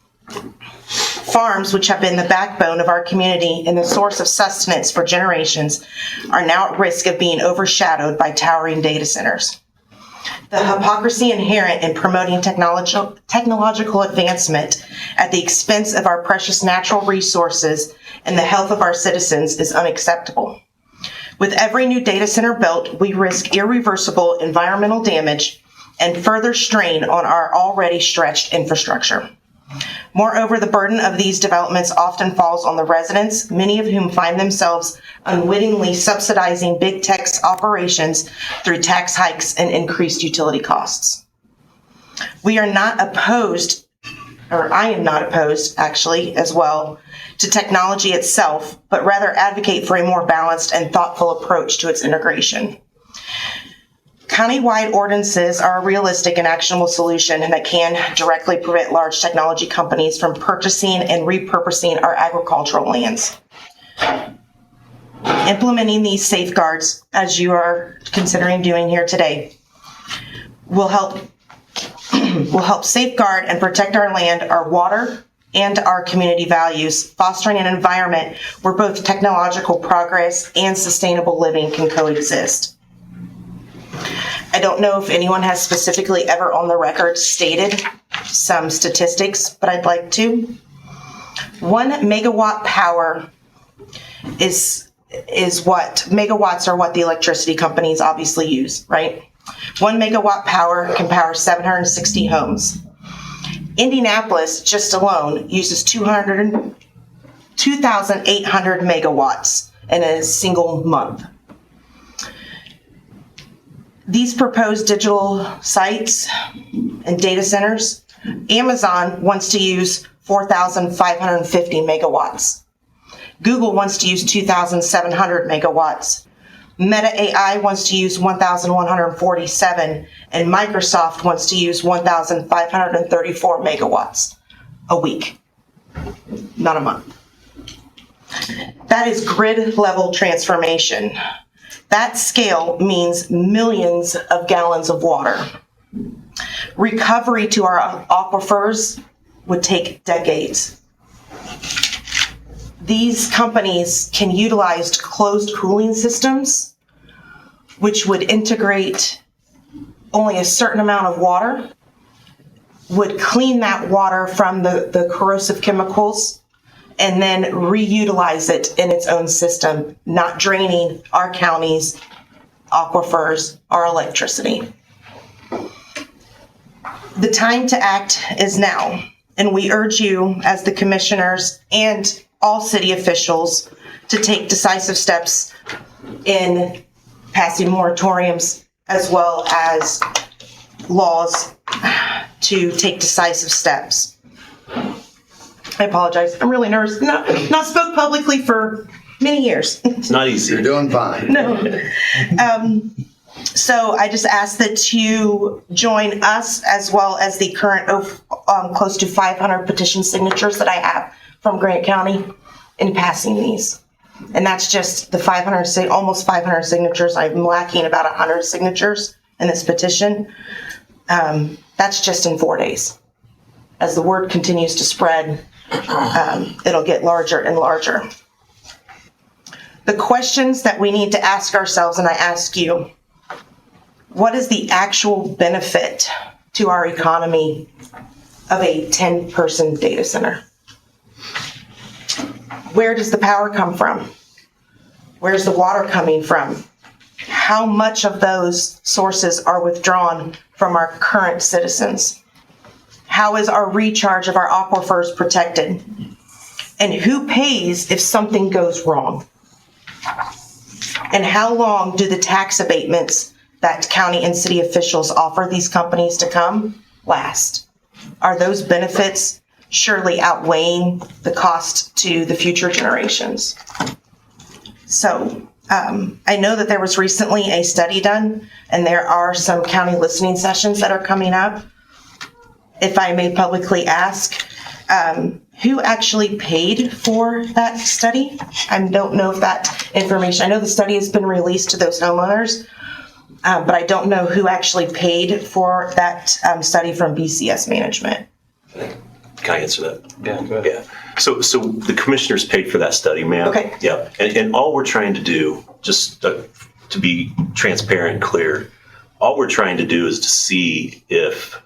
Farms, which have been the backbone of our community and the source of sustenance for generations, are now at risk of being overshadowed by towering data centers. The hypocrisy inherent in promoting technological advancement at the expense of our precious natural resources and the health of our citizens is unacceptable. With every new data center built, we risk irreversible environmental damage and further strain on our already stretched infrastructure. Moreover, the burden of these developments often falls on the residents, many of whom find themselves unwittingly subsidizing big tech's operations through tax hikes and increased utility costs. We are not opposed or I am not opposed, actually, as well, to technology itself, but rather advocate for a more balanced and thoughtful approach to its integration. County-wide ordinances are a realistic and actionable solution that can directly prevent large technology companies from purchasing and repurposing our agricultural lands. Implementing these safeguards, as you are considering doing here today, will help safeguard and protect our land, our water, and our community values, fostering an environment where both technological progress and sustainable living can coexist. I don't know if anyone has specifically ever on the record stated some statistics, but I'd like to. 1 megawatt power is what megawatts are what the electricity companies obviously use, right? 1 megawatt power can power 760 homes. Indianapolis, just alone, uses 2,800 megawatts in a single month. These proposed digital sites and data centers, Amazon wants to use 4,550 megawatts. Google wants to use 2,700 megawatts. Meta AI wants to use 1,147, and Microsoft wants to use 1,534 megawatts a week, not a month. That is grid level transformation. That scale means millions of gallons of water. Recovery to our aquifers would take decades. These companies can utilize closed cooling systems, which would integrate only a certain amount of water, would clean that water from the corrosive chemicals, and then reutilize it in its own system, not draining our counties, aquifers, our electricity. The time to act is now, and we urge you as the commissioners and all city officials to take decisive steps in passing moratoriums as well as laws to take decisive steps. I apologize. I'm really nervous. Not spoke publicly for many years. It's not easy. You're doing fine. No. So I just ask that you join us as well as the current close to 500 petition signatures that I have from Grant County in passing these. And that's just the almost 500 signatures. I'm lacking about 100 signatures in this petition. That's just in 4 days. As the word continues to spread, it'll get larger and larger. The questions that we need to ask ourselves, and I ask you, what is the actual benefit to our economy of a 10-person data center? Where does the power come from? Where's the water coming from? How much of those sources are withdrawn from our current citizens? How is our recharge of our aquifers protected? And who pays if something goes wrong? And how long do the tax abatements that county and city officials offer these companies to come last? Are those benefits surely outweighing the cost to the future generations? So I know that there was recently a study done, and there are some county listening sessions that are coming up. If I may publicly ask, who actually paid for that study? I don't know if that information, I know the study has been released to those homeowners, but I don't know who actually paid for that study from BCS management. Can I answer that? Yeah, go ahead. Yeah. So the commissioners paid for that study, ma'am. Okay. Yeah. And all we're trying to do, just to be transparent and clear, all we're trying to do is to see if,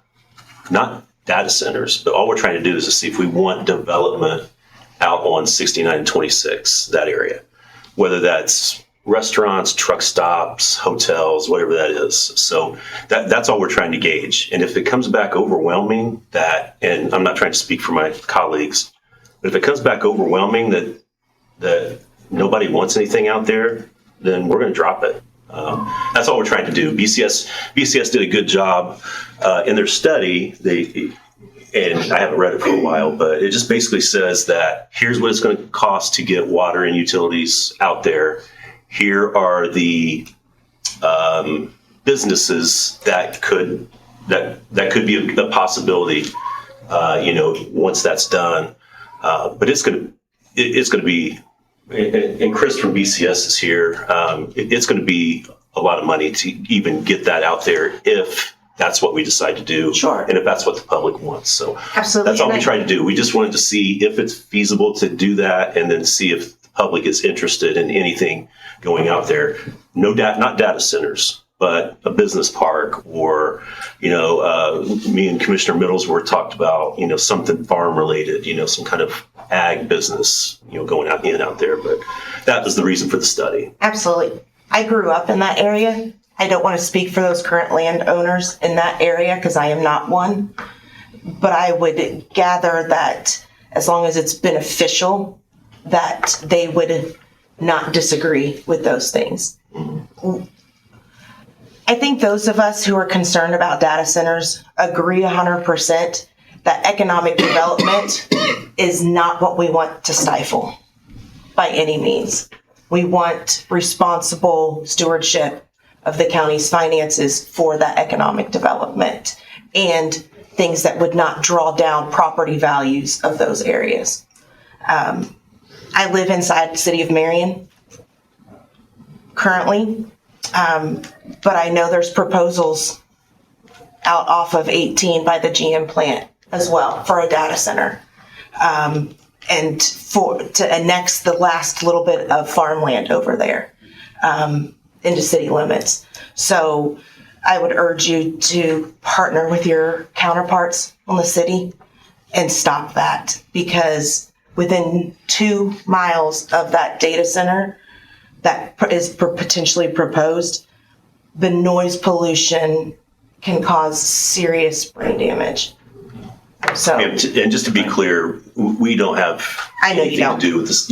not data centers, but all we're trying to do is to see if we want development out on 69 and 26, that area. Whether that's restaurants, truck stops, hotels, whatever that is. So that's all we're trying to gauge. And if it comes back overwhelming that, and I'm not trying to speak for my colleagues, but if it comes back overwhelming that nobody wants anything out there, then we're going to drop it. That's all we're trying to do. BCS did a good job in their study. and I haven't read it for a while, but it just basically says that here's what it's going to cost to get water and utilities out there. Here are the businesses that could be a possibility. Once that's done, but it's going to be. And Chris from BCS is here. It's going to be a lot of money to even get that out there if that's what we decide to do. Sure. And if that's what the public wants. So Absolutely. that's all we tried to do. We just wanted to see if it's feasible to do that and then see if the public is interested in anything going out there. Not data centers, but a business park or, me and Commissioner Middlesworth talked about, something farm related, some kind of ag business, going out there. But that was the reason for the study. Absolutely. I grew up in that area. I don't want to speak for those current landowners in that area because I am not one. But I would gather that as long as it's beneficial, that they would not disagree with those things. I think those of us who are concerned about data centers agree 100% that economic development is not what we want to stifle by any means. We want responsible stewardship of the county's finances for that economic development and things that would not draw down property values of those areas. I live inside the city of Marion currently, but I know there's proposals out off of 18 by the GM plant as well for a data center. And to annex the last little bit of farmland over there into city limits. So I would urge you to partner with your counterparts on the city and stop that, because within 2 miles of that data center that is potentially proposed, the noise pollution can cause serious brain damage. So, And just to be clear, we don't have I know you anything don't. to do with this,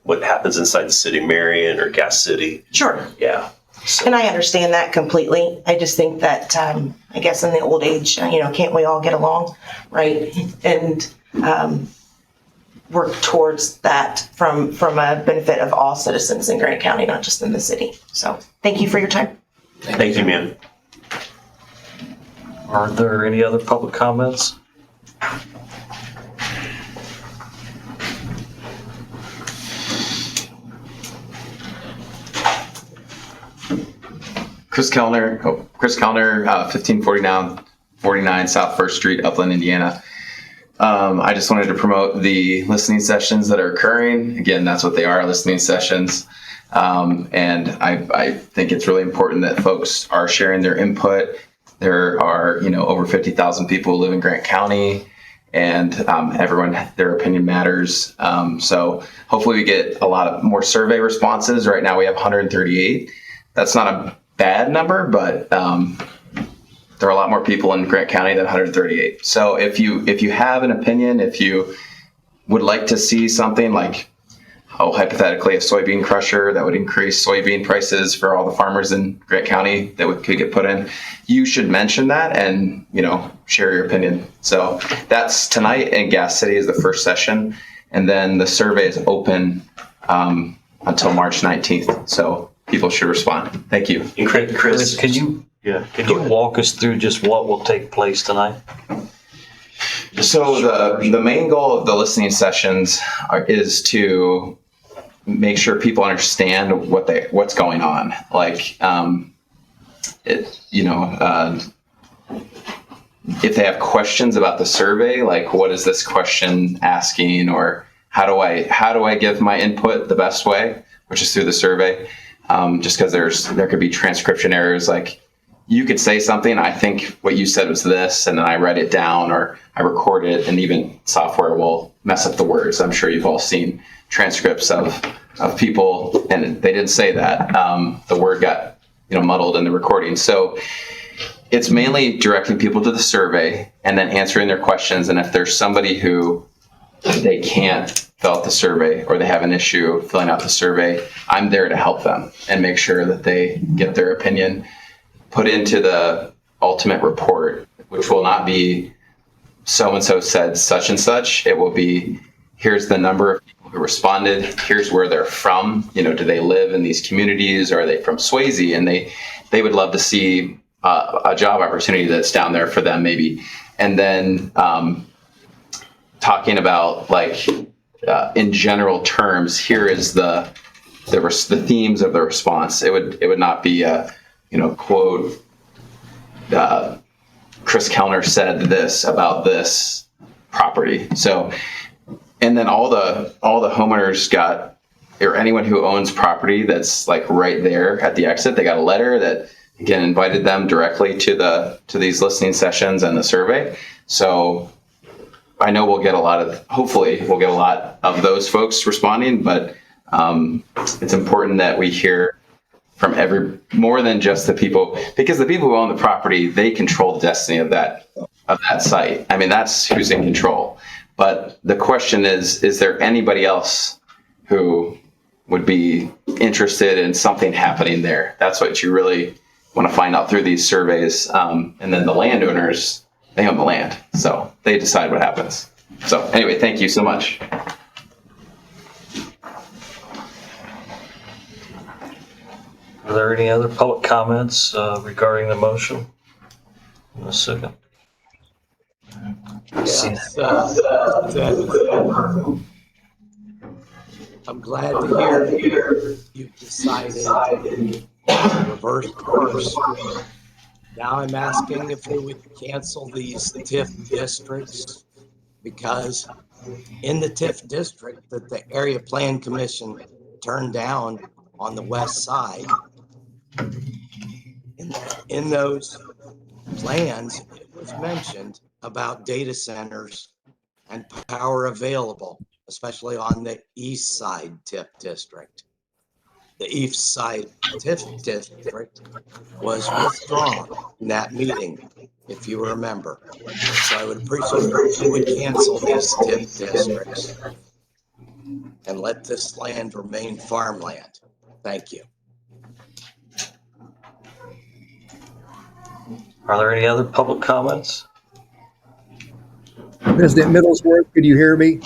what happens inside the city of Marion or Gas City. Sure. Yeah. So, And I understand that completely. I just think that, I guess in the old age, can't we all get along, right? And work towards that from a benefit of all citizens in Grant County, not just in the city. So thank you for your time. thank you, ma'am. Are there any other public comments? Chris Kellner, 1549 South First Street, Upland, Indiana. I just wanted to promote the listening sessions that are occurring. Again, that's what they are, listening sessions. And I think it's really important that folks are sharing their input. There are, over 50,000 people who live in Grant County, and everyone, their opinion matters. So hopefully we get a lot of more survey responses. Right now we have 138. That's not a bad number, but there are a lot more people in Grant County than 138. So if you have an opinion, if you would like to see something like, hypothetically, a soybean crusher that would increase soybean prices for all the farmers in Grant County that could get put in, you should mention that and, share your opinion. So that's tonight, and Gas City is the first session. And then the survey is open until March 19th. So people should respond. Thank you. And Chris, Could you walk us through just what will take place tonight? So the main goal of the listening sessions is to make sure people understand what's going on. Like, if they have questions about the survey, like what is this question asking, or how do I give my input the best way, which is through the survey. Just because there could be transcription errors, like you could say something, I think what you said was this, and then I write it down or I record it, and even software will mess up the words. I'm sure you've all seen transcripts of people, and they didn't say that. The word got muddled in the recording. So it's mainly directing people to the survey and then answering their questions. And if there's somebody who they can't fill out the survey or they have an issue filling out the survey, I'm there to help them and make sure that they get their opinion put into the ultimate report, which will not be so-and-so said such and such. It will be, here's the number of people who responded. Here's where they're from. You know, do they live in these communities? Or are they from Swayze? And they would love to see a job opportunity that's down there for them, maybe. And then talking about, like, in general terms, here is the themes of the response. It would not be a, quote, Chris Kellner said this about this property. So, and then all the homeowners got, or anyone who owns property that's like right there at the exit, they got a letter that, again, invited them directly to these listening sessions and the survey. So I know hopefully we'll get a lot of those folks responding, but it's important that we hear from more than just the people, because the people who own the property, they control the destiny of that site. I mean, that's who's in control. But the question is there anybody else who would be interested in something happening there? That's what you really want to find out through these surveys. And then the landowners, they own the land, so they decide what happens. So anyway, thank you so much. Are there any other public comments regarding the motion? In a second. Yes, I'm glad to hear you've decided to reverse course. Now I'm asking if we would cancel these TIF districts, because in the TIF district that the Area Plan Commission turned down on the west side, in those plans, it was mentioned about data centers and power available, especially on the east side TIF district. The east side TIF district was withdrawn in that meeting, if you remember. So I would appreciate if you would cancel these TIF districts and let this land remain farmland. Thank you. Are there any other public comments? President Middlesworth, could you hear me?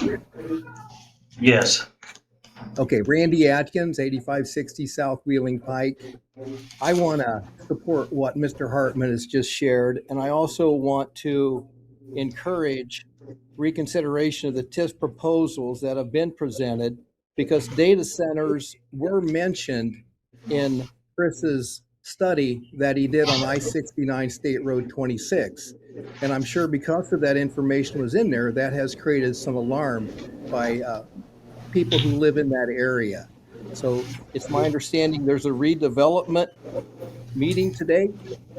Yes. Okay, Randy Atkins, 8560 South Wheeling Pike. I want to support what Mr. Hartman has just shared, and I also want to encourage reconsideration of the TIF proposals that have been presented, because data centers were mentioned in Chris's study that he did on I-69 State Road 26. And I'm sure because of that information was in there, that has created some alarm by people who live in that area. So it's my understanding there's a redevelopment meeting today.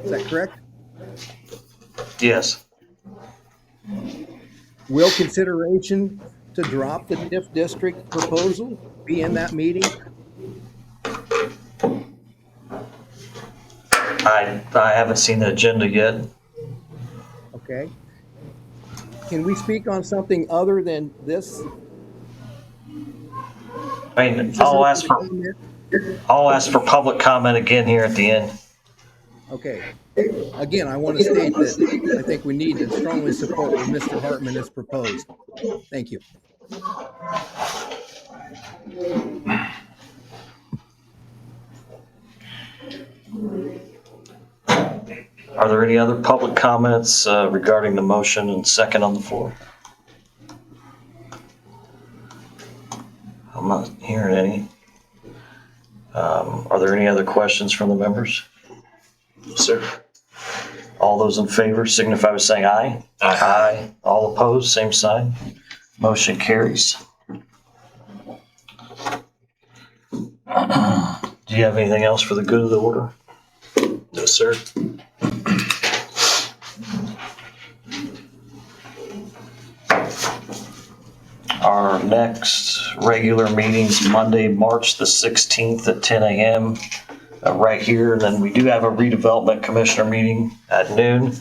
Is that correct? Yes. Will consideration to drop the TIF district proposal be in that meeting? I haven't seen the agenda yet. Okay. Can we speak on something other than this? I mean, I'll ask for public comment again here at the end. Okay. Again, I want to state that I think we need to strongly support what Mr. Hartman has proposed. Thank you. Are there any other public comments regarding the motion and second on the floor? I'm not hearing any. Are there any other questions from the members? Sir. All those in favor signify by saying aye. Aye. All opposed, same sign. Motion carries. Do you have anything else for the good of the order? No, sir. Our next regular meeting's Monday, March the 16th at 10 a.m. Right here. And then we do have a redevelopment commissioner meeting at noon.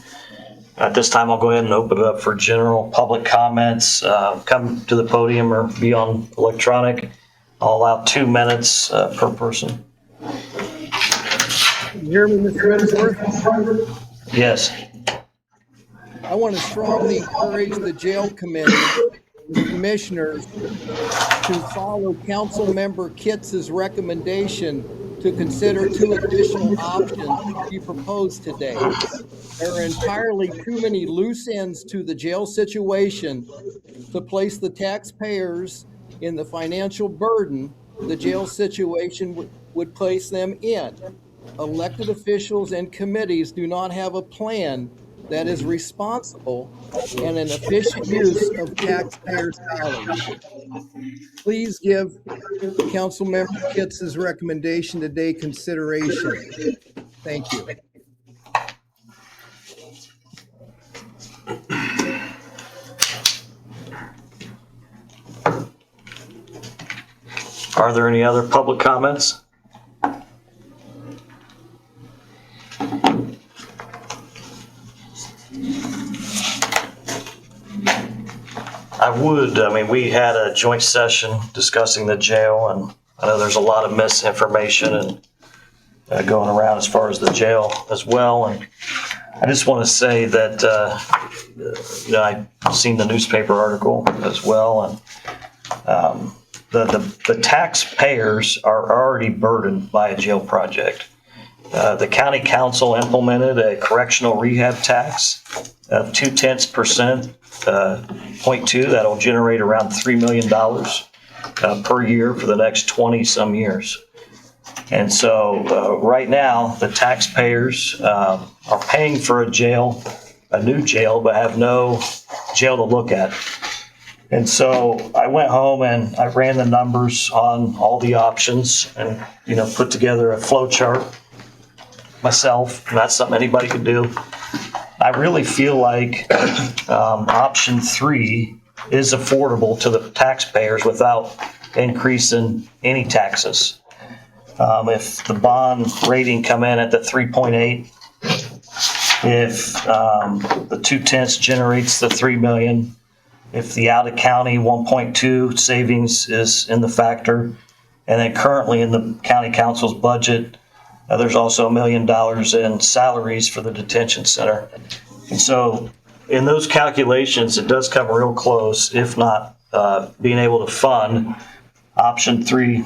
At this time, I'll go ahead and open it up for general public comments. Come to the podium or be on electronic. I'll allow 2 minutes per person. Can you hear me, Mr. Middlesworth? Yes. I want to strongly encourage the jail committee and commissioners to follow Council Member Kitz's recommendation to consider 2 additional options we proposed today. There are entirely too many loose ends to the jail situation to place the taxpayers in the financial burden the jail situation would place them in. Elected officials and committees do not have a plan that is responsible and an efficient use of taxpayers' dollars. Please give Councilmember Kitz's recommendation today consideration. Thank you. Are there any other public comments? We had a joint session discussing the jail, and I know there's a lot of misinformation and going around as far as the jail as well. And I just want to say that, I've seen the newspaper article as well, and the taxpayers are already burdened by a jail project. The county council implemented a correctional rehab tax of 0.2%, 0.2. That'll generate around $3 million per year for the next 20 some years. And so right now, the taxpayers are paying for a new jail, but have no jail to look at. And so I went home and I ran the numbers on all the options and, put together a flow chart myself. Not something anybody could do. I really feel like option 3 is affordable to the taxpayers without increasing any taxes. If the bond rating come in at the 3.8, if the 0.2 generates the $3 million, if the out of county 1.2 savings is in the factor, and then currently in the county council's budget, there's also $1 million in salaries for the detention center. And so in those calculations, it does come real close, if not being able to fund option 3.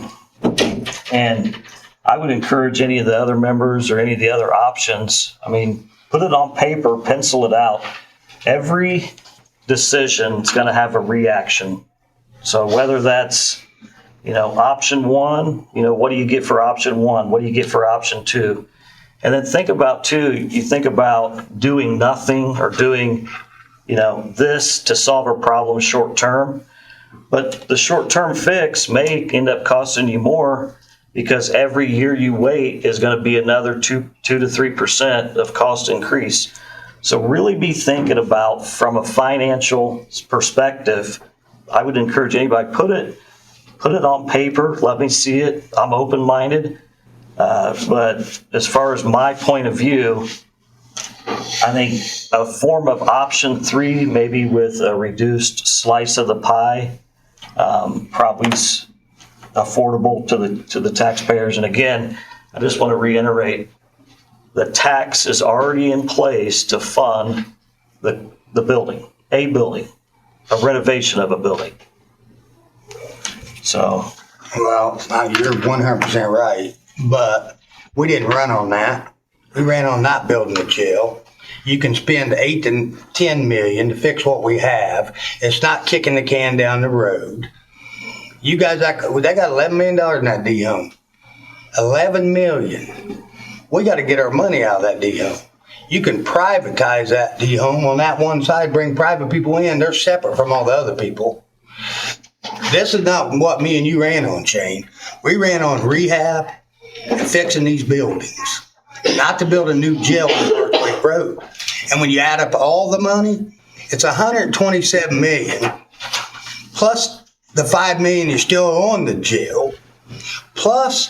And I would encourage any of the other members or any of the other options, put it on paper, pencil it out. Every decision is going to have a reaction. So whether that's option 1, what do you get for option 1? What do you get for option 2? And then think about 2, you think about doing nothing or doing, this to solve a problem short term. But the short term fix may end up costing you more because every year you wait is going to be another 2 to 3% of cost increase. So really be thinking about from a financial perspective. I would encourage anybody, put it on paper. Let me see it. I'm open-minded. But as far as my point of view, I think a form of option 3, maybe with a reduced slice of the pie, probably is affordable to the taxpayers. And again, I just want to reiterate, the tax is already in place to fund the building, a renovation of a building. So. Well, you're 100% right, but we didn't run on that. We ran on not building a jail. You can spend 8 to 10 million to fix what we have. It's not kicking the can down the road. You guys, they got $11 million in that D home. $11 million. We got to get our money out of that D home. You can privatize that D home on that one side, bring private people in. They're separate from all the other people. This is not what me and you ran on, Shane. We ran on rehab and fixing these buildings, not to build a new jail on Northway Road. And when you add up all the money, it's $127 million, plus the $5 million you're still on the jail, plus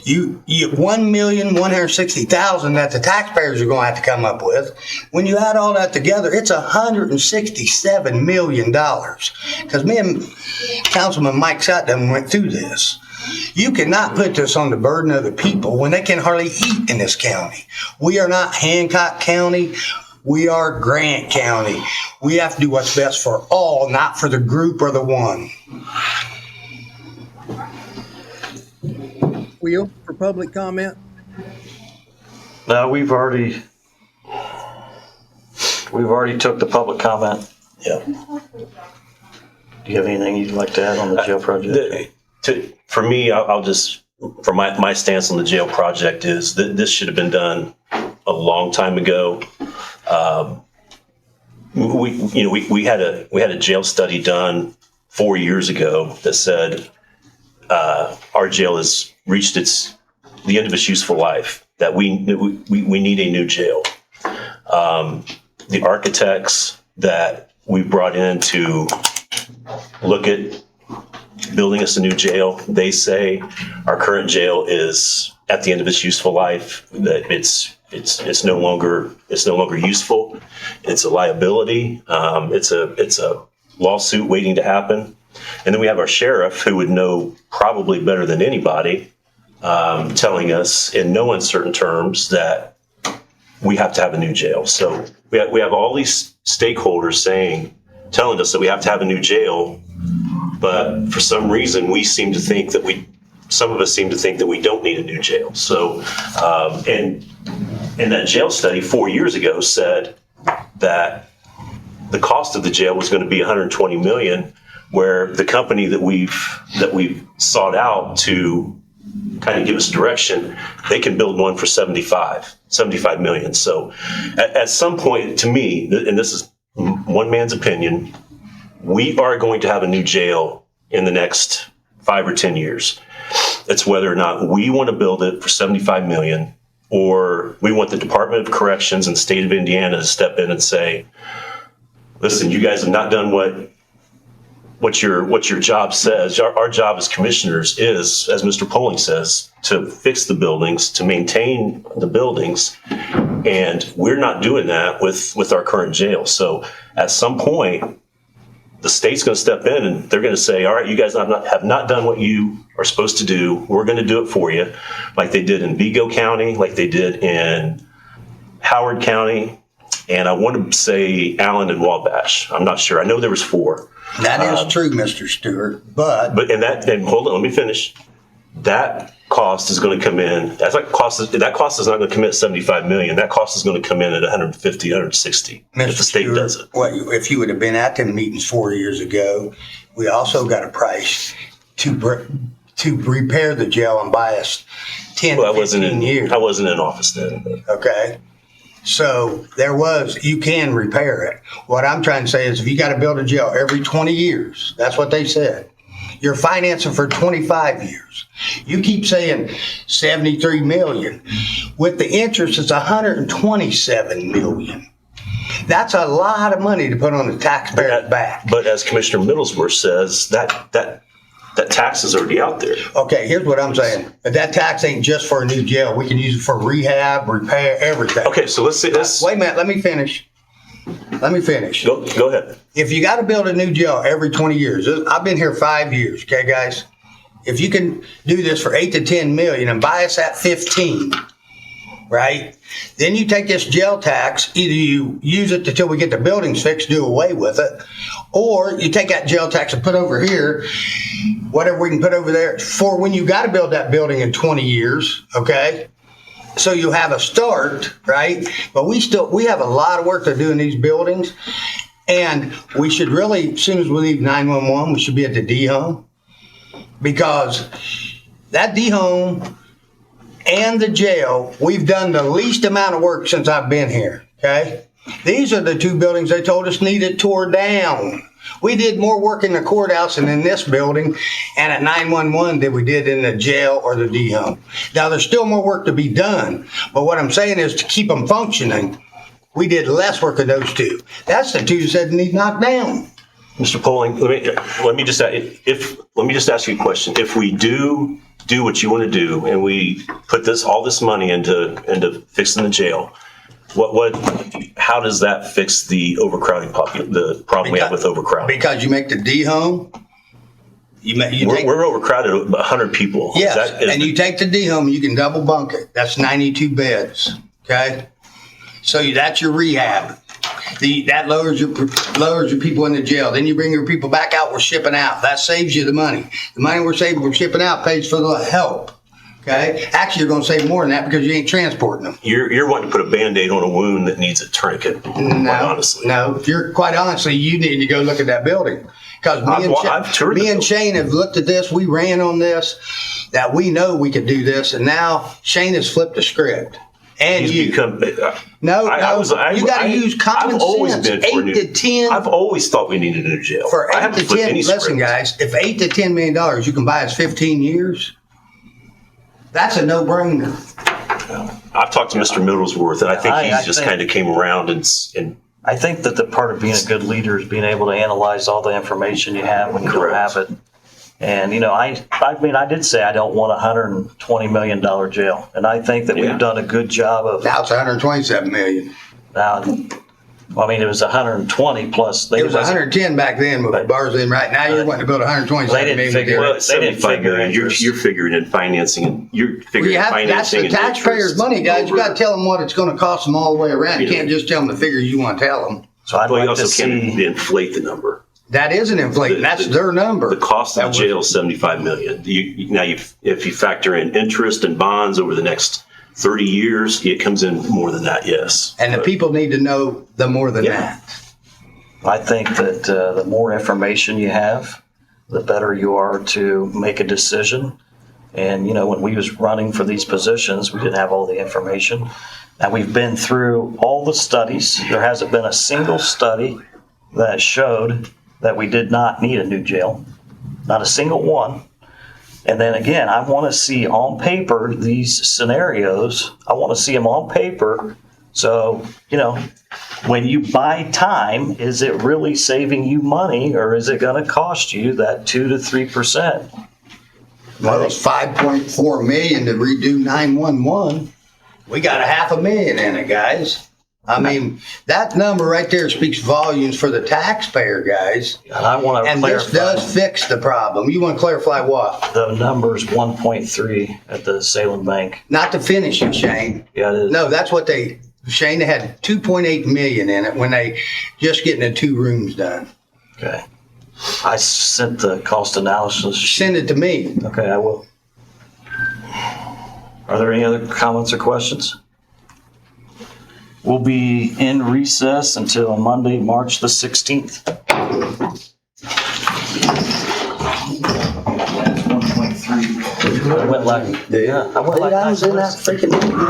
you $1,160,000 that the taxpayers are going to have to come up with. When you add all that together, it's $167 million. Because me and Councilman Mike Sutton went through this. You cannot put this on the burden of the people when they can hardly eat in this county. We are not Hancock County. We are Grant County. We have to do what's best for all, not for the group or the one. Wheel for public comment? No, we've already took the public comment. Yeah. Do you have anything you'd like to add on the jail project? For me, I'll just, for my stance on the jail project is that this should have been done a long time ago. We had a jail study done 4 years ago that said our jail has reached the end of its useful life. That we need a new jail. The architects that we brought in to look at building us a new jail, they say our current jail is at the end of its useful life. That it's no longer useful. It's a liability. It's a lawsuit waiting to happen. And then we have our sheriff, who would know probably better than anybody, telling us in no uncertain terms that we have to have a new jail. So we have all these stakeholders telling us that we have to have a new jail, but for some reason some of us seem to think that we don't need a new jail. So, and that jail study 4 years ago said that the cost of the jail was going to be $120 million, where the company that we've sought out to kind of give us direction, they can build one for 75 million. So at some point, to me, and this is one man's opinion, we are going to have a new jail in the next 5 or 10 years. It's whether or not we want to build it for 75 million, or we want the Department of Corrections and the state of Indiana to step in and say, listen, you guys have not done what your job says. Our job as commissioners is, as Mr. Poling says, to fix the buildings, to maintain the buildings, and we're not doing that with our current jail. So at some point, the state's going to step in and they're going to say, all right, you guys have not done what you are supposed to do. We're going to do it for you, like they did in Vigo County, like they did in Howard County, and I want to say Allen and Wabash. I'm not sure. I know there was 4. That is true, Mr. Stewart, but hold on, let me finish. That cost is going to come in. That cost is not going to come in at 75 million. That cost is going to come in at 150, 160 if the state does it. Well, if you would have been at them meetings 4 years ago, we also got a price to repair the jail and buy us 10, 15 years. I wasn't in office then. But. Okay. So you can repair it. What I'm trying to say is if you got to build a jail every 20 years, that's what they said. You're financing for 25 years. You keep saying 73 million. With the interest, it's 127 million. That's a lot of money to put on the taxpayer's back. But as Commissioner Middlesworth says, that tax is already out there. Okay, here's what I'm saying. That tax ain't just for a new jail. We can use it for rehab, repair, everything. Okay, so let's see this. Wait a minute, let me finish. Go ahead. If you got to build a new jail every 20 years, I've been here 5 years, okay, guys? If you can do this for 8 to 10 million and buy us at 15, right? Then you take this jail tax, either you use it until we get the buildings fixed, do away with it, or you take that jail tax and put over here, whatever we can put over there for when you got to build that building in 20 years, okay? So you have a start, right? But we have a lot of work to do in these buildings, and we should really, as soon as we leave 911, we should be at the D home, because that D home and the jail, we've done the least amount of work since I've been here, okay? These are the 2 buildings they told us needed tore down. We did more work in the courthouse and in this building and at 911 than we did in the jail or the D home. Now, there's still more work to be done, but what I'm saying is to keep them functioning, we did less work of those 2. That's the 2 that said need knocked down. Mr. Poling, let me just ask you a question. If we do what you want to do and we put all this money into fixing the jail, how does that fix the overcrowding the problem we have with overcrowding? Because you make the D home, we're overcrowded with 100 people. Yes, and you take the D home, you can double bunk it. That's 92 beds, okay? So that's your rehab. That lowers your people in the jail. Then you bring your people back out, we're shipping out. That saves you the money. The money we're saving, we're shipping out pays for the help. Okay? Actually, you're going to save more than that because you ain't transporting them. You're wanting to put a Band-Aid on a wound that needs a tourniquet, quite honestly. No, quite honestly, you need to go look at that building. Because me and Shane have looked at this. We ran on this, that we know we could do this. And now Shane has flipped the script. And you got to use common sense. 8 to 10. I've always thought we needed a new jail. For 8 to 10, listen, guys, if $8 to $10 million you can buy us 15 years, that's a no-brainer. I've talked to Mr. Middlesworth, and I think he's just kind of came around and I think that the part of being a good leader is being able to analyze all the information you have when you don't have it. And, you know, I mean, I did say I don't want a $120 million jail. And I think that we've done a good job of. Now it's $127 million. Now, well, I mean, it was 120 plus. It was 110 back then with the bars in. Right now, you're wanting to build 127 million. They didn't figure. Well, it's 75 million. You're figuring in financing, and you're figuring in financing. That's the taxpayers' money, guys. You got to tell them what it's going to cost them all the way around. You can't just tell them the figures you want to tell them. So I'd like you also to can't see. inflate the number. That isn't inflating. That's their number. The cost of the jail is 75 million. If you factor in interest and bonds over the next 30 years, it comes in more than that. Yes. And the people need to know the more than that. I think that the more information you have, the better you are to make a decision. And, you know, when we was running for these positions, we didn't have all the information. Now we've been through all the studies. There hasn't been a single study that showed that we did not need a new jail. Not a single one. And then again, I want to see on paper these scenarios. I want to see them on paper. So, you know, when you buy time, is it really saving you money or is it going to cost you that 2 to 3%? Well, it's $5.4 million to redo 911. We got $500,000 in it, guys. I mean, that number right there speaks volumes for the taxpayer, guys. And I want to clarify. This does fix the problem. You want to clarify what? The number's 1.3 at the Salem Bank. Not to finish it, Shane. Yeah, it is. No, that's what Shane, they had 2.8 million in it when they just getting the 2 rooms done. Okay. I sent the cost analysis. Send it to me. Okay, I will. Are there any other comments or questions? We'll be in recess until Monday, March the 16th. I went like, I went like 8 hours in that freaking